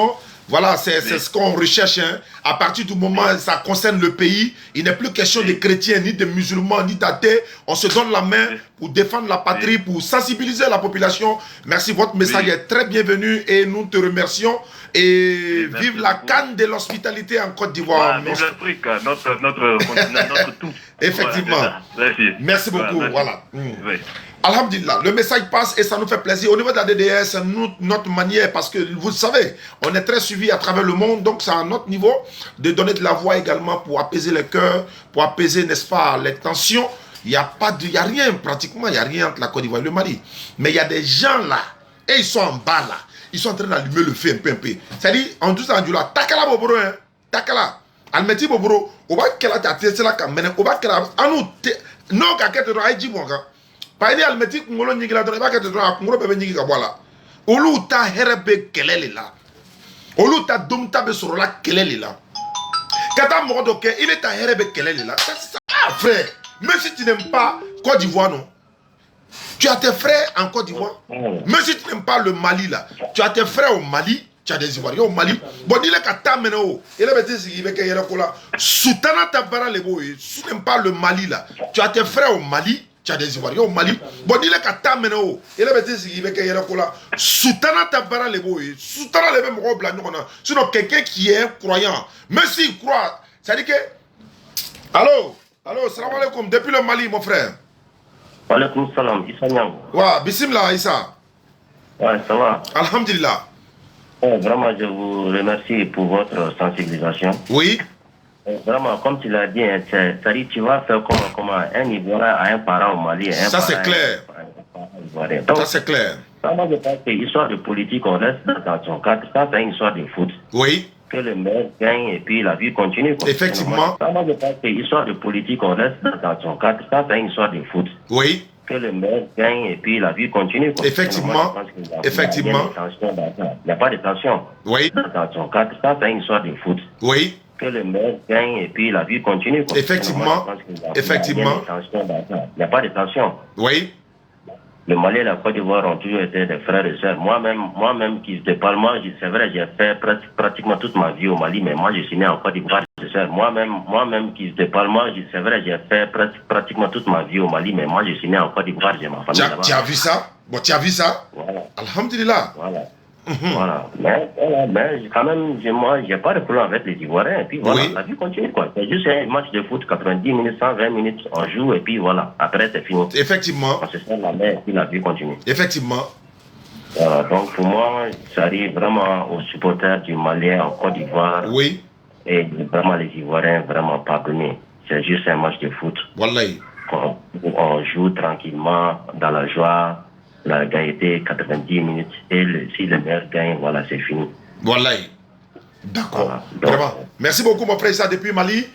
Voilà, c'est ce qu'on recherche. Hein. À partir du moment où ça concerne le pays, il n'est plus question de chrétiens, ni de musulmans, ni d'athées. On se donne la main pour défendre la patrie, pour sensibiliser la population. Merci, votre message est très bienvenu et nous te remercions. Et vive la canne de l'hospitalité en Côte d'Ivoire. Vive l'Afrique, notre continent, notre tout. Effectivement. Merci beaucoup. Voilà. Oui. Alhamdulillah, le message passe et ça nous fait plaisir. Au niveau de la DDR, c'est notre manière, parce que vous le savez, on est très suivi à travers le monde, donc c'est à notre niveau de donner de la voix également pour apaiser les cœurs, pour apaiser, n'est-ce pas, les tensions. Il n'y a rien, pratiquement, il n'y a rien entre la Côte d'Ivoire et le Mali. Mais il y a des gens là, et ils sont en bas là, ils sont en train d'allumer le feu un peu. C'est-à-dire, en tout cas, takala bobro, hein, takala, almeti bobro, oba kela ta tese la kamene, oba kela, anu, non kakete do aiji mwanga. Par exemple, almeti kungolo nyigi la dono, bakete do kungolo bebe nyigi kabwala. Olu ta herebe kelele la. Olu ta domta be sorola kelele la. Kata mwodoke, il est ta herebe kelele la. C'est ça, frère. Même si tu n'aimes pas Côte d'Ivoire, non. Tu as tes frères en Côte d'Ivoire. Même si tu n'aimes pas le Mali, là. Tu as tes frères au Mali. Tu as des Ivoiriens au Mali. Bon, dis-le qu'à ta meno. Et là, il va y avoir Soutana tabara les boys. Si tu n'aimes pas le Mali, là. Tu as tes frères au Mali. Tu as des Ivoiriens au Mali. Bon, dis-le qu'à ta meno. Et là, il va y avoir Soutana tabara les boys. Soutana les mêmes robes là. Sinon, quelqu'un qui est croyant, même s'il croit, ça dit que. Allô? Allô, salam alaikum, depuis le Mali, mon frère. Wa alaikum salam, Issa Nyang. Ouais, bismillah, Issa. Ouais, ça va. Alhamdulillah. Ouais, vraiment, je vous remercie pour votre sensibilisation. Oui. Vraiment, comme tu l'as dit, c'est-à-dire tu vas faire comment un Ivoirien a un parent au Mali. Ça, c'est clair. Ça, c'est clair. Ça, moi, je pense que l'histoire de politique, on reste dans son cadre. Ça, c'est une histoire de foot. Oui. Que le maire gagne et puis la vie continue. Effectivement. Ça, moi, je pense que l'histoire de politique, on reste dans son cadre. Ça, c'est une histoire de foot. Oui. Que le maire gagne et puis la vie continue. Effectivement. Effectivement. Il n'y a pas de tension. Oui. Dans son cadre, ça, c'est une histoire de foot. Oui. Que le maire gagne et puis la vie continue. Effectivement. Effectivement. Il n'y a pas de tension. Oui. Le Mali et la Côte d'Ivoire ont toujours été des frères et sœurs. Moi-même qui te parle, c'est vrai, j'ai fait pratiquement toute ma vie au Mali, mais moi je suis né en Côte d'Ivoire. Moi-même qui te parle, c'est vrai, j'ai fait pratiquement toute ma vie au Mali, mais moi je suis né en Côte d'Ivoire, j'ai ma famille là-bas. Tu as vu ça? Bon, tu as vu ça? Voilà. Alhamdulillah. Voilà. Voilà. Mais quand même, moi, j'ai pas de problème avec les Ivoiriens. Et puis voilà, la vie continue, quoi. C'est juste un match de foot, 90 minutes, 120 minutes, on joue, et puis voilà. Après, c'est fini. Effectivement. On se sent la main, et puis la vie continue. Effectivement. Voilà. Donc, pour moi, ça arrive vraiment aux supporters du Mali en Côte d'Ivoire. Oui. Et vraiment, les Ivoiriens, vraiment pardonnés. C'est juste un match de foot. Wallahi. On joue tranquillement, dans la joie. La gaieté, 90 minutes. Et si le maire gagne, voilà, c'est fini. Voilà. D'accord. Voilà. Vraiment. Merci beaucoup, mon frère, ça depuis Mali.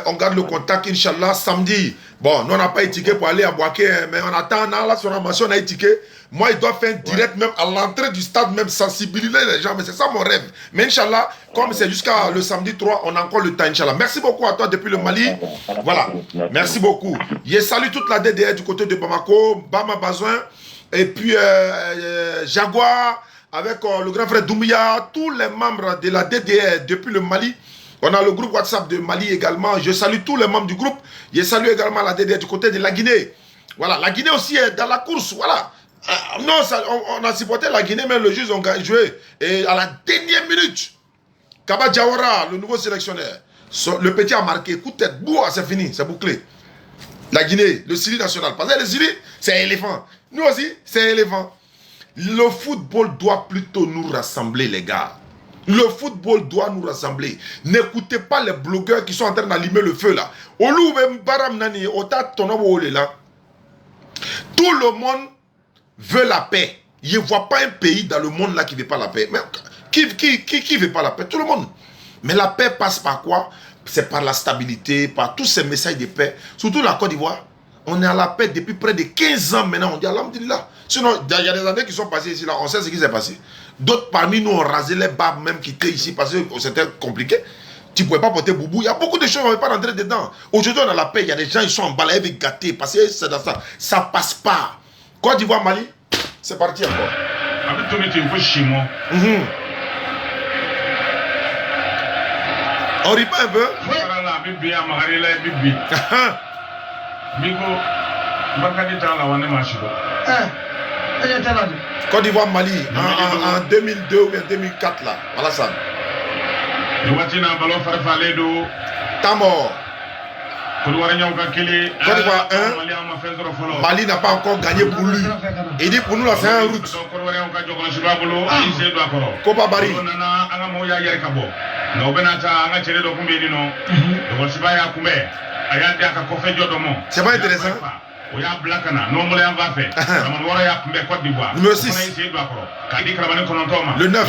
On garde le contact, Inch'Allah, samedi. Bon, nous, on n'a pas étiqué pour aller à Boaké, mais on attend, on a la sommation, on a étiqué. Moi, il doit faire un direct, même à l'entrée du stade, même sensibiliser les gens. Mais c'est ça mon rêve. Mais Inch'Allah, comme c'est jusqu'à le samedi 3, on a encore le temps, Inch'Allah. Merci beaucoup à toi depuis le Mali. Voilà. Merci beaucoup. Je salue toute la DDR du côté de Bamako, Bama Bazoin. Et puis Jaguar, avec le grand frère Doumbia, tous les membres de la DDR depuis le Mali. On a le groupe WhatsApp de Mali également. Je salue tous les membres du groupe. Je salue également la DDR du côté de la Guinée. Voilà, la Guinée aussi est dans la course. Voilà. Non, on a supporté la Guinée, mais le juge ont joué. Et à la dernière minute, Kaba Diawara, le nouveau sélectionneur, le petit a marqué. Coup de tête, boua, c'est fini, c'est bouclé. La Guinée, le Syrie national. Parce que le Syrie, c'est éléphant. Nous aussi, c'est éléphant. Le football doit plutôt nous rassembler, les gars. Le football doit nous rassembler. N'écoutez pas les blogueurs qui sont en train d'allumer le feu là. Tout le monde veut la paix. Je ne vois pas un pays dans le monde là qui ne veut pas la paix. Mais qui ne veut pas la paix? Tout le monde. Mais la paix passe par quoi? C'est par la stabilité, par tous ces messages de paix. Surtout la Côte d'Ivoire. On est à la paix depuis près de 15 ans maintenant. On dit alhamdulillah. Sinon, il y a des années qui sont passées ici, là. On sait ce qui s'est passé. D'autres parmi nous ont rasé les barbes, même quitté ici parce que c'était compliqué. Tu ne pouvais pas porter boubou. Il y a beaucoup de choses, on ne va pas rentrer dedans. Aujourd'hui, on a la paix. Il y a des gens qui sont emballés avec gâtés. Parce que c'est dans ça. Ça ne passe pas. Côte d'Ivoire, Mali, c'est parti encore. Avec ton métier, vous chez moi. On rit pas un peu? Côte d'Ivoire, Mali, en 2002 ou bien 2004 là. Voilà ça. Tamor. Côte d'Ivoire 1. Mali n'a pas encore gagné pour lui. Il dit pour nous là c'est un route. Copa Bari. C'est pas intéressant. Numéro 6. Le 9.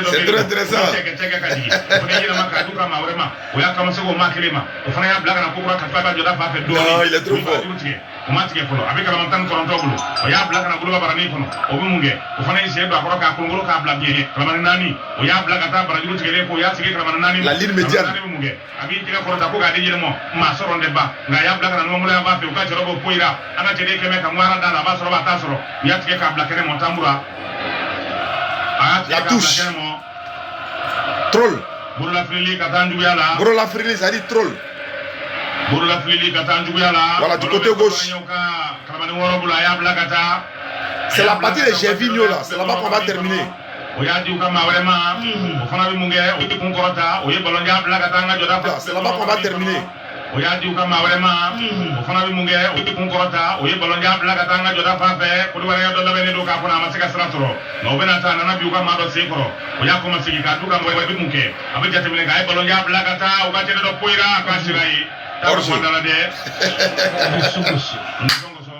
C'est très intéressant. Non, il est trop fort. La ligne médiane. La touche. Troll. Gros la frili, ça dit troll. Voilà, du côté gauche. C'est la partie de Gervinho là. C'est là-bas qu'on va terminer. C'est là-bas qu'on va terminer.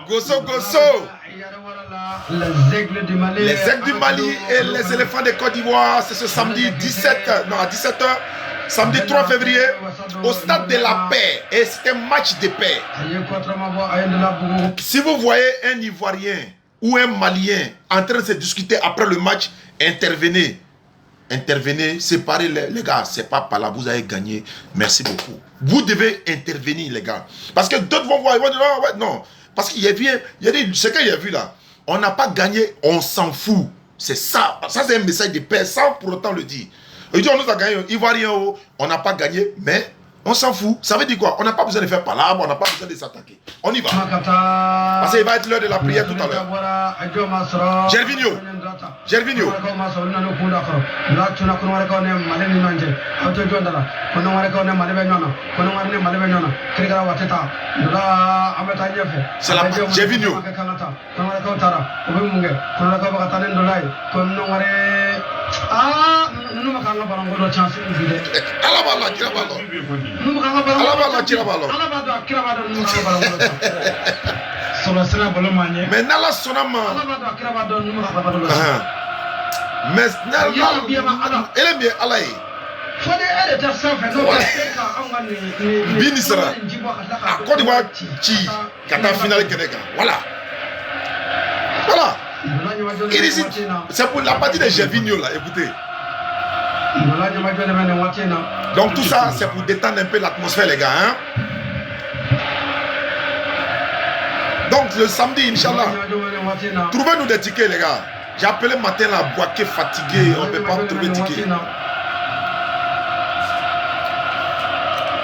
Gosso, gosso. Les aigles du Mali et les éléphants de Côte d'Ivoire, c'est ce samedi à 17h, samedi 3 février, au stade de la paix. Et c'est un match de paix. Si vous voyez un Ivoirien ou un Malien en train de se discuter après le match, intervenez. Intervenez, séparez les gars. C'est pas par là, vous avez gagné. Merci beaucoup. Vous devez intervenir, les gars. Parce que d'autres vont voir, ils vont dire non. Parce qu'il y a ce qu'il y a vu là. On n'a pas gagné, on s'en fout. C'est ça. Ça, c'est un message de paix sans pour autant le dire. Il dit on nous a gagné, Ivoirien, on n'a pas gagné, mais on s'en fout. Ça veut dire quoi? On n'a pas besoin de faire palabre, on n'a pas besoin de s'attaquer. On y va. Parce qu'il va être l'heure de la prière tout à l'heure. Gervinho. Gervinho. C'est la Gervinho. Mais Nala Sonama. Mais elle est bien Alaï. Bini sera à Côte d'Ivoire qui kata finale Kenega. Voilà. Voilà. C'est pour la partie de Gervinho là, écoutez. Donc tout ça, c'est pour détendre un peu l'atmosphère, les gars. Hein? Donc le samedi, Inch'Allah, trouvez-nous des tickets, les gars. J'ai appelé matin la Boaké fatigué, on ne peut pas trouver de tickets.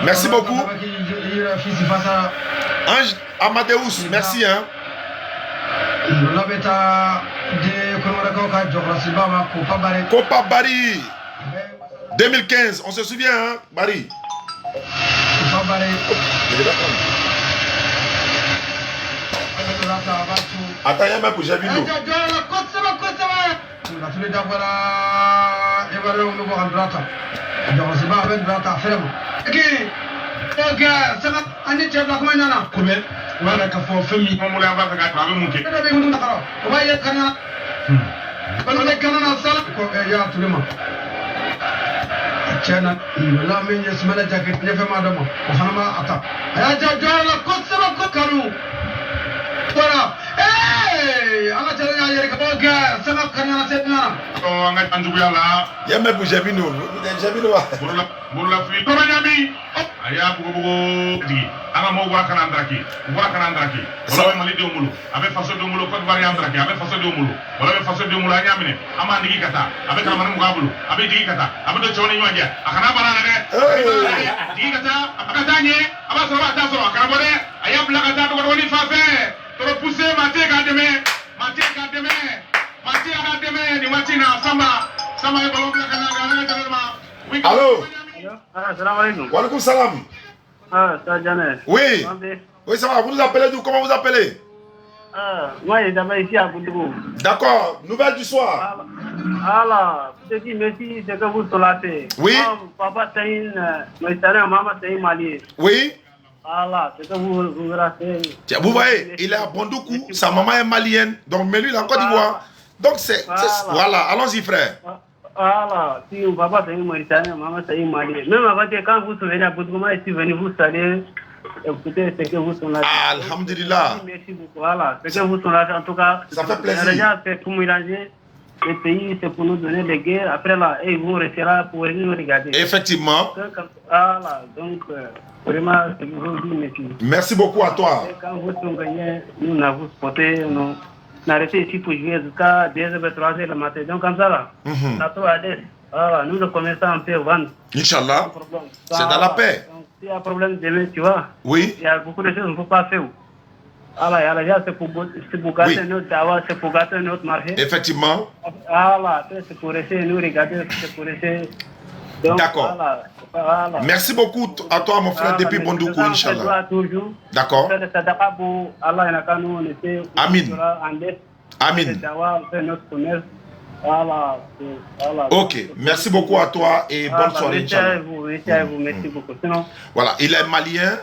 Merci beaucoup. Ange Amadeus, merci. Hein? Copa Bari 2015, on se souvient, hein, Bari. Attends, il y a même pour Gervinho. Chana, la main is mala jacket, never madam, Ohanama Ata. I la Kotsama Kokaru. Hey! Allô? Salam alaikum. Wa alaikum salam. Ah, ça Janet. Oui. Oui, ça va. Vous nous appelez d'où? Comment vous appelez? Moi, je m'appelle ici à Boudou. D'accord. Nouvelle du soir. Alors, je te dis merci, c'est que vous solatez. Oui. Papa, c'est une Mauritanien, maman, c'est une Malienne. Oui. Voilà, c'est que vous ratez. Tiens, vous voyez, il est à Bondoukou, sa maman est malienne, donc, mais lui, il est en Côte d'Ivoire. Donc, c'est. Voilà, allons-y, frère. Voilà, si mon papa, c'est une Mauritanien, maman, c'est une Malienne. Même avant que quand vous souvenez à Boudou, moi, je suis venu vous saluer. Écoutez, c'est que vous sont là. Alhamdulillah. Merci beaucoup. Voilà, c'est que vous sont là. En tout cas, ça fait plaisir. Les gens, c'est pour mélanger. Les pays, c'est pour nous donner des guerres. Après, là, et vous restez là pour venir nous regarder. Effectivement. Voilà, donc, vraiment, c'est pour vous dire merci. Merci beaucoup à toi. Et quand vous sont gagnés, nous n'avons supporté, nous arrêté ici pour jouer jusqu'à 2h, 3h le matin. Donc, comme ça, là, on a trop à l'aise. Voilà, nous, le commerçant, on peut vendre. Inch'Allah. C'est dans la paix. S'il y a un problème demain, tu vois. Oui. Il y a beaucoup de choses qu'on ne peut pas faire. Alors, il y a les gens, c'est pour gâter notre dawa, c'est pour gâter notre marché. Effectivement. Voilà, c'est pour essayer de nous regarder, c'est pour essayer. D'accord. Voilà. Merci beaucoup à toi, mon frère, depuis Bondoukou, Inch'Allah. D'accord. Amin. Amin. Voilà. Ok, merci beaucoup à toi et bonne soirée. Merci beaucoup. Sinon... Voilà, il est malien,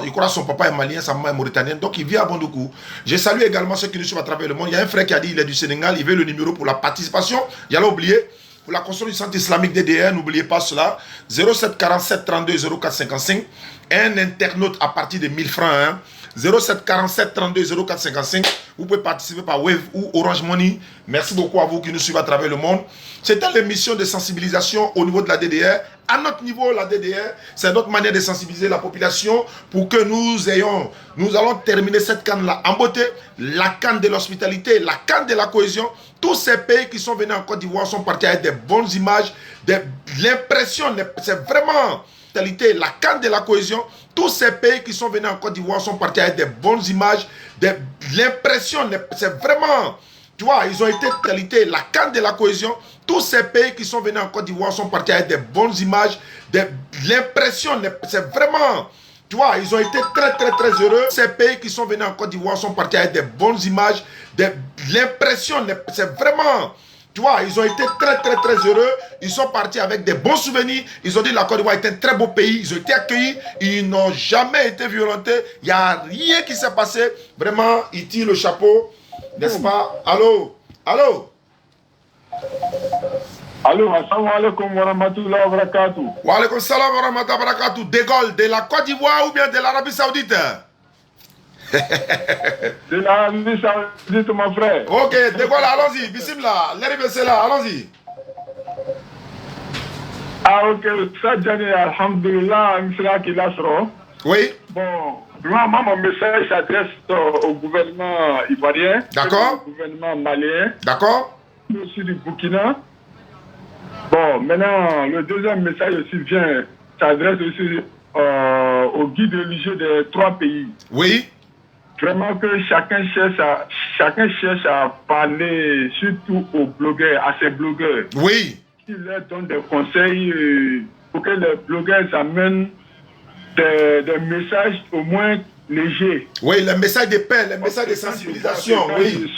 il croit que son papa est malien, sa maman est mauritanienne, donc il vit à Bondoukou. Je salue également ceux qui nous suivent à travers le monde. Il y a un frère qui a dit qu'il est du Sénégal, il veut le numéro pour la participation. Il y a oublié. Pour la construction du centre islamique DDR, n'oubliez pas cela. 07 47 32 04 55. Un internaute à partir de 1000 francs. Hein. 07 47 32 04 55. Vous pouvez participer par Wave ou Orange Money. Merci beaucoup à vous qui nous suivez à travers le monde. C'était l'émission de sensibilisation au niveau de la DDR. À notre niveau, la DDR, c'est notre manière de sensibiliser la population pour que nous allons terminer cette canne-là en beauté. La canne de l'hospitalité, la canne de la cohésion. Tous ces pays qui sont venus en Côte d'Ivoire sont partis avec des bonnes images, l'impression, c'est vraiment la canne de la cohésion. Tous ces pays qui sont venus en Côte d'Ivoire sont partis avec des bonnes images, l'impression, c'est vraiment, tu vois, ils ont été qualité, la canne de la cohésion. Tous ces pays qui sont venus en Côte d'Ivoire sont partis avec des bonnes images, l'impression, c'est vraiment, tu vois, ils ont été très heureux. Ces pays qui sont venus en Côte d'Ivoire sont partis avec des bonnes images, l'impression, c'est vraiment, tu vois, ils ont été très heureux. Ils sont partis avec des bons souvenirs. Ils ont dit que la Côte d'Ivoire est un très beau pays. Ils ont été accueillis. Ils n'ont jamais été violentés. Il n'y a rien qui s'est passé. Vraiment, ils tirent le chapeau. N'est-ce pas? Allô? Allô? Allô, assalamu alaikum wa rahmatullahi wa barakatuh. Wa alaikum salam wa rahmatullahi wa barakatuh. De Gaulle, de la Côte d'Ivoire ou bien de l'Arabie Saoudite? De l'Arabie Saoudite, mon frère. Ok, De Gaulle, allons-y. Bismillah. L'arrivée, c'est là. Allons-y. Ah, ok. Ça, Johnny, alhamdulillah, oui. Bon, vraiment, mon message s'adresse au gouvernement ivoirien. D'accord. Au gouvernement malien. D'accord. Aussi du Burkina. Bon, maintenant, le deuxième message aussi s'adresse aussi au guide religieux des 3 pays. Oui. Vraiment que chacun cherche à parler, surtout aux blogueurs, à ces blogueurs. Oui. Qui leur donnent des conseils pour que les blogueurs amènent des messages au moins légers. Oui, les messages de paix, les messages de sensibilisation, oui.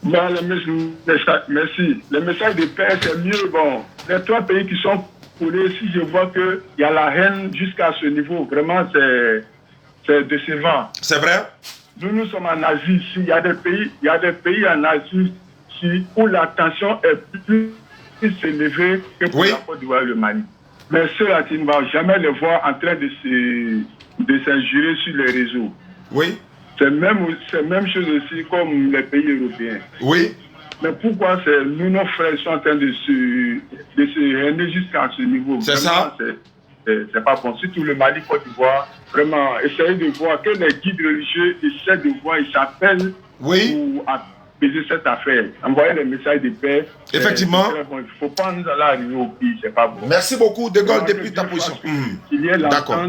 Non, merci. Les messages de paix, c'est mieux. Bon, les 3 pays qui sont coulés, si je vois qu'il y a la haine jusqu'à ce niveau, vraiment, c'est décevant. C'est vrai? Nous sommes en Asie ici. Il y a des pays en Asie ici où la tension est plus élevée que pour la Côte d'Ivoire et le Mali. Mais ceux-là, tu ne vas jamais les voir en train de s'injurer sur les réseaux. Oui. c'est même chose aussi comme les pays européens. Oui. Mais pourquoi nous, nos frères, sont en train de se rendre jusqu'à ce niveau? C'est ça. C'est pas bon. Surtout le Mali, Côte d'Ivoire, vraiment, essayez de voir que les guides religieux essaient de voir, ils s'appellent pour apaiser cette affaire. Envoyer les messages de paix. Effectivement. Bon. Il ne faut pas nous aller arriver au pays, c'est pas bon. Merci beaucoup, De Gaulle, depuis ta position. D'accord.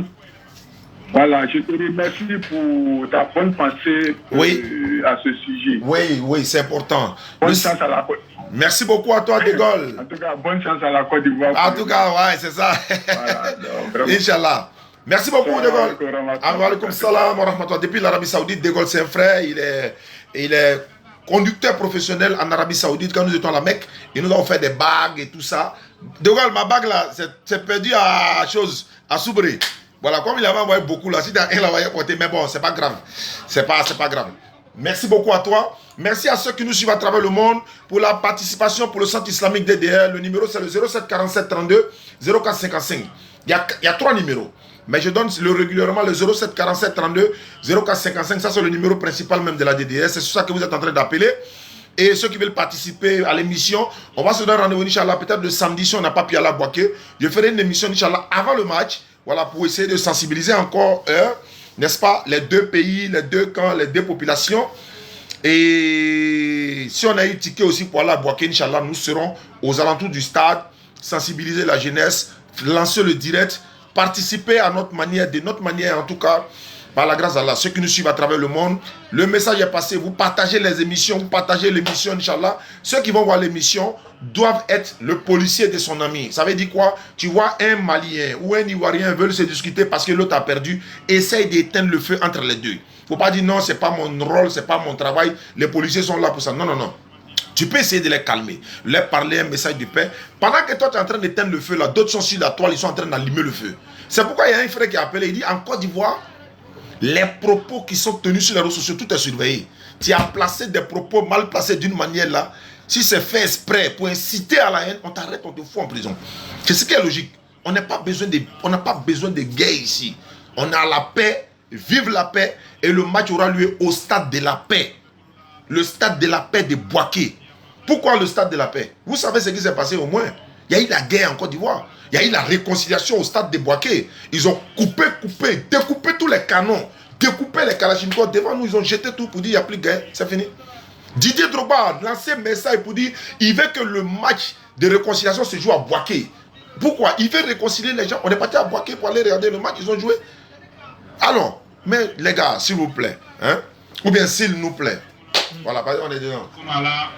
Voilà, je te remercie pour ta bonne pensée à ce sujet. Oui, c'est important. Bonne chance à la Côte. Merci beaucoup à toi, De Gaulle. En tout cas, bonne chance à la Côte d'Ivoire. En tout cas, ouais, c'est ça. Voilà, Inch'Allah. Merci beaucoup, De Gaulle. Alaykoum salam wa rahmatullah. Depuis l'Arabie Saoudite, De Gaulle, c'est un frère. Il est conducteur professionnel en Arabie Saoudite. Quand nous étions à la Mecque, ils nous ont fait des bagues et tout ça. De Gaulle, ma bague là, c'est perdu à Soubri. Voilà, comme il avait envoyé beaucoup là, si il avait porté, mais bon, c'est pas grave. C'est pas grave. Merci beaucoup à toi. Merci à ceux qui nous suivent à travers le monde pour la participation pour le Centre islamique DDR. Le numéro, c'est le 07 47 32 04 55. Il y a 3 numéros. Mais je donne régulièrement le 07 47 32 04 55. Ça, c'est le numéro principal même de la DDR. C'est sur ça que vous êtes en train d'appeler. Et ceux qui veulent participer à l'émission, on va se donner rendez-vous, Inch'Allah, peut-être le samedi, si on n'a pas pu aller à Boaké. Je ferai une émission, Inch'Allah, avant le match. Voilà, pour essayer de sensibiliser encore, n'est-ce pas, les deux pays, les deux camps, les deux populations. Et si on a eu ticket aussi pour aller à Boaké, Inch'Allah, nous serons aux alentours du stade, sensibiliser la jeunesse, lancer le direct, participer à notre manière, de notre manière en tout cas, par la grâce d'Allah. Ceux qui nous suivent à travers le monde, le message est passé. Vous partagez les émissions, vous partagez l'émission, Inch'Allah. Ceux qui vont voir l'émission doivent être le policier de son ami. Ça veut dire quoi? Tu vois un Malien ou un Ivoirien veulent se discuter parce que l'autre a perdu. Essaye d'éteindre le feu entre les deux. Il ne faut pas dire non, c'est pas mon rôle, c'est pas mon travail. Les policiers sont là pour ça. Non, non, non. Tu peux essayer de les calmer, leur parler un message de paix. Pendant que toi tu es en train d'éteindre le feu, là, d'autres sont sur la toile, ils sont en train d'allumer le feu. C'est pourquoi il y a un frère qui a appelé, il dit en Côte d'Ivoire, les propos qui sont tenus sur les réseaux sociaux, tout est surveillé. Tu as placé des propos mal placés d'une manière là. Si c'est fait exprès pour inciter à la haine, on t'arrête, on te fout en prison. C'est ce qui est logique. On n'a pas besoin de guerre ici. On a la paix, vive la paix, et le match aura lieu au stade de la paix. Le stade de la paix de Boaké. Pourquoi le stade de la paix? Vous savez ce qui s'est passé au moins. Il y a eu la guerre en Côte d'Ivoire. Il y a eu la réconciliation au stade de Boaké. Ils ont découpé tous les canons, découpé les kalachnikovs. Devant nous, ils ont jeté tout pour dire il n'y a plus de guerre. C'est fini. Didier Drogba a lancé un message pour dire il veut que le match de réconciliation se joue à Boaké. Pourquoi? Il veut réconcilier les gens. On est parti à Boaké pour aller regarder le match. Ils ont joué. Alors, mais les gars, s'il vous plaît, hein? Ou bien s'il nous plaît. Voilà, on est dedans. Voilà.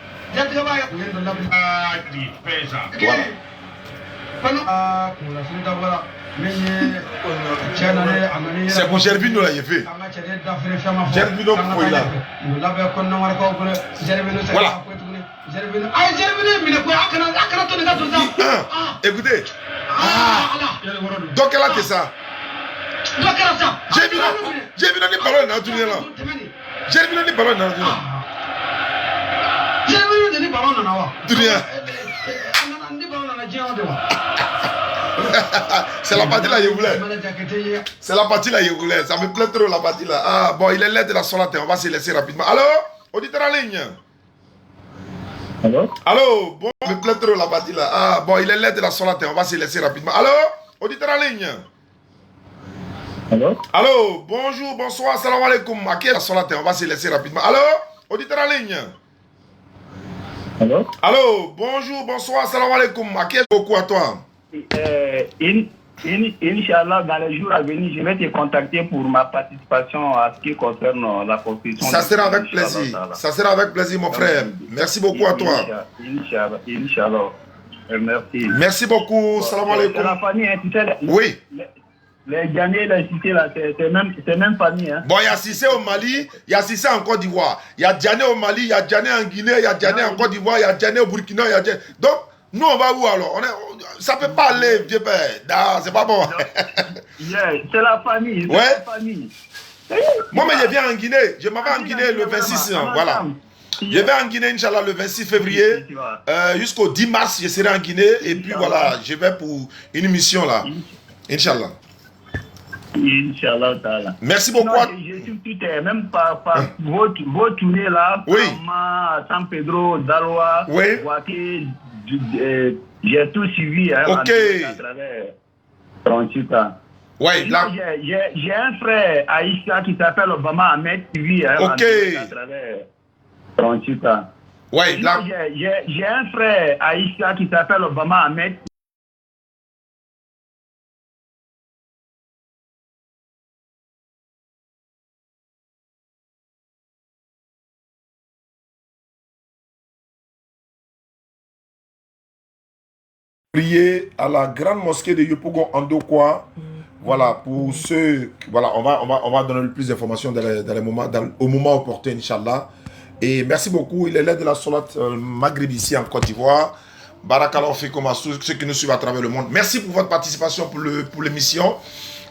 C'est pour Gervino là, il fait. Gervino pour là. Voilà. Écoutez. Donc là, c'est ça. Gervino n'est pas là dans la tournée là. Gervino n'est pas là dans la tournée. C'est la partie là, il voulait. C'est la partie là, il voulait. Ça me plaît trop la partie là. Ah, bon, il est l'aide de la solate. On va se laisser rapidement. Allô? Auditeur en ligne? Allô? Allô? Bon, ça me plaît trop la partie là. Ah, bon, il est l'aide de la solate. On va se laisser rapidement. Allô? Auditeur en ligne? Allô? Allô? Bonjour, bonsoir, salam alaikum. À qui est la solate? On va se laisser rapidement. Allô? Auditeur en ligne? Allô? Allô? Bonjour, bonsoir, salam alaikum. À qui est beaucoup à toi? Inch'Allah, dans les jours à venir, je vais te contacter pour ma participation à ce qui concerne la construction. Ça sera avec plaisir. Ça sera avec plaisir, mon frère. Merci beaucoup à toi. Inch'Allah. Merci. Merci beaucoup. Salam alaikum. C'est la famille, hein, tu sais. Oui. Les Ghanais, les cités là, c'est même famille. Hein. Bon, il y a Cissé au Mali, il y a Cissé en Côte d'Ivoire. Il y a Diané au Mali, il y a Diané en Guinée, il y a Diané en Côte d'Ivoire, il y a Diané au Burkina, il y a Diané. Donc, nous, on va où alors? Ça ne peut pas aller, vieux père. C'est pas bon. C'est la famille. Ouais. La famille. Moi, mais je viens en Guinée. Je m'en vais en Guinée le 26. Voilà. Je vais en Guinée, Inch'Allah, le 26 février. Jusqu'au 10 mars, je serai en Guinée. Et puis voilà, je vais pour une mission là. Inch'Allah. Inch'Allah Ta'ala. Merci beaucoup. Je suis tout, même par vos tournées là, oui. San Pedro, Daloa, oui. J'ai tout suivi hein, ok. À travers Frontica. Ouais, là. J'ai un frère Aïcha qui s'appelle Obama Ahmed TV hein, ok. À travers Frontica. Ouais, là. J'ai un frère Aïcha qui s'appelle Obama Ahmed. Prier à la grande mosquée de Yopougon Andokwa. Voilà, pour ceux... Voilà, on va donner le plus d'informations au moment opportun, Inch'Allah. Et merci beaucoup. Il est l'aide de la Solat Maghreb ici en Côte d'Ivoire. Barakallah fikum à ceux qui nous suivent à travers le monde. Merci pour votre participation pour l'émission.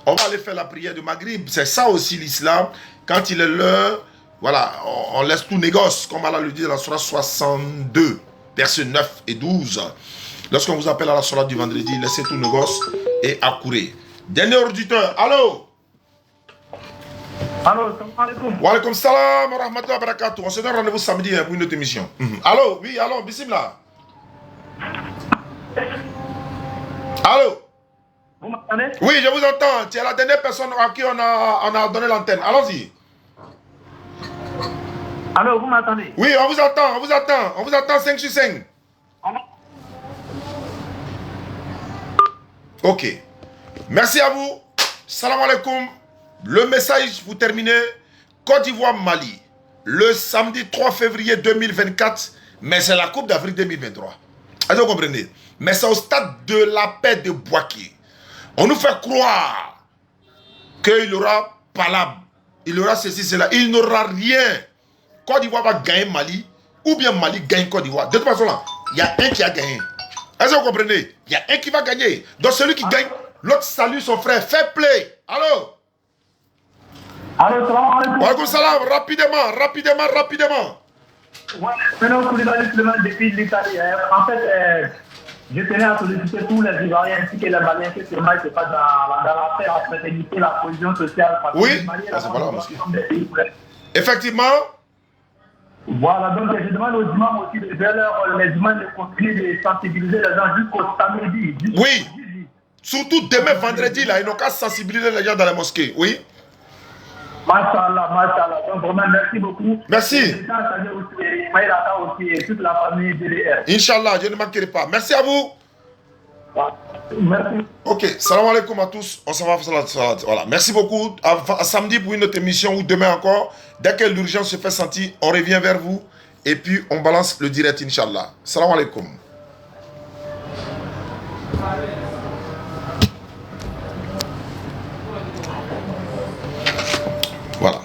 On va aller faire la prière de Maghreb. C'est ça aussi l'islam. Quand il est l'heure, voilà, on laisse tout négoce, comme Allah le dit dans la Sourate 62, versets 9 et 12. Lorsqu'on vous appelle à la Solat du vendredi, laissez tout négoce et accourez. Dernier auditeur, allô? Allô, salam alaikum. Wa alaikum salam wa rahmatullahi wa barakatuh. On se donne rendez-vous samedi pour une autre émission. Allô? Oui, allô, bismillah. Allô? Vous m'entendez? Oui, je vous entends. Tu es la dernière personne à qui on a donné l'antenne. Allons-y. Allô, vous m'entendez? Oui, on vous entend, on vous attend. On vous attend 5 sur 5. Ok. Merci à vous. Salam alaikum. Le message, vous terminez. Côte d'Ivoire, Mali. Le samedi 3 février 2024. Mais c'est la Coupe d'Afrique 2023. Est-ce que vous comprenez? Mais c'est au stade de la paix de Bouaké. On nous fait croire qu'il y aura Palab. Il y aura ceci, cela. Il n'y aura rien. Côte d'Ivoire va gagner Mali. Ou bien Mali gagne Côte d'Ivoire. De toute façon, là, il y a un qui a gagné. Est-ce que vous comprenez? Il y a un qui va gagner. Donc celui qui gagne, l'autre salue son frère. Fair play. Allô? Allô, salam alaikum. Wa alaikum salam. Rapidement. Ouais, maintenant, depuis l'Italie. En fait, je tenais à solliciter tous les Ivoiriens ainsi que les Maliens que ce match se passe dans la paix, la fraternité, la cohésion sociale. Oui, c'est pas là, effectivement. Voilà, donc je demande aux imams aussi de faire les imams de continuer de sensibiliser les gens jusqu'au samedi. Oui, surtout demain vendredi, là, ils n'ont qu'à sensibiliser les gens dans la mosquée, oui. Masha'Allah. Donc vraiment, merci beaucoup. Merci. Et toute la famille DDR. Inch'Allah, je ne manquerai pas. Merci à vous. Merci. Ok, salam alaikum à tous. On s'en va faire salat. Voilà. Merci beaucoup. À samedi pour une autre émission ou demain encore. Dès que l'urgence se fait sentir, on revient vers vous. Et puis on balance le direct, Inch'Allah. Salam alaikum. Voilà.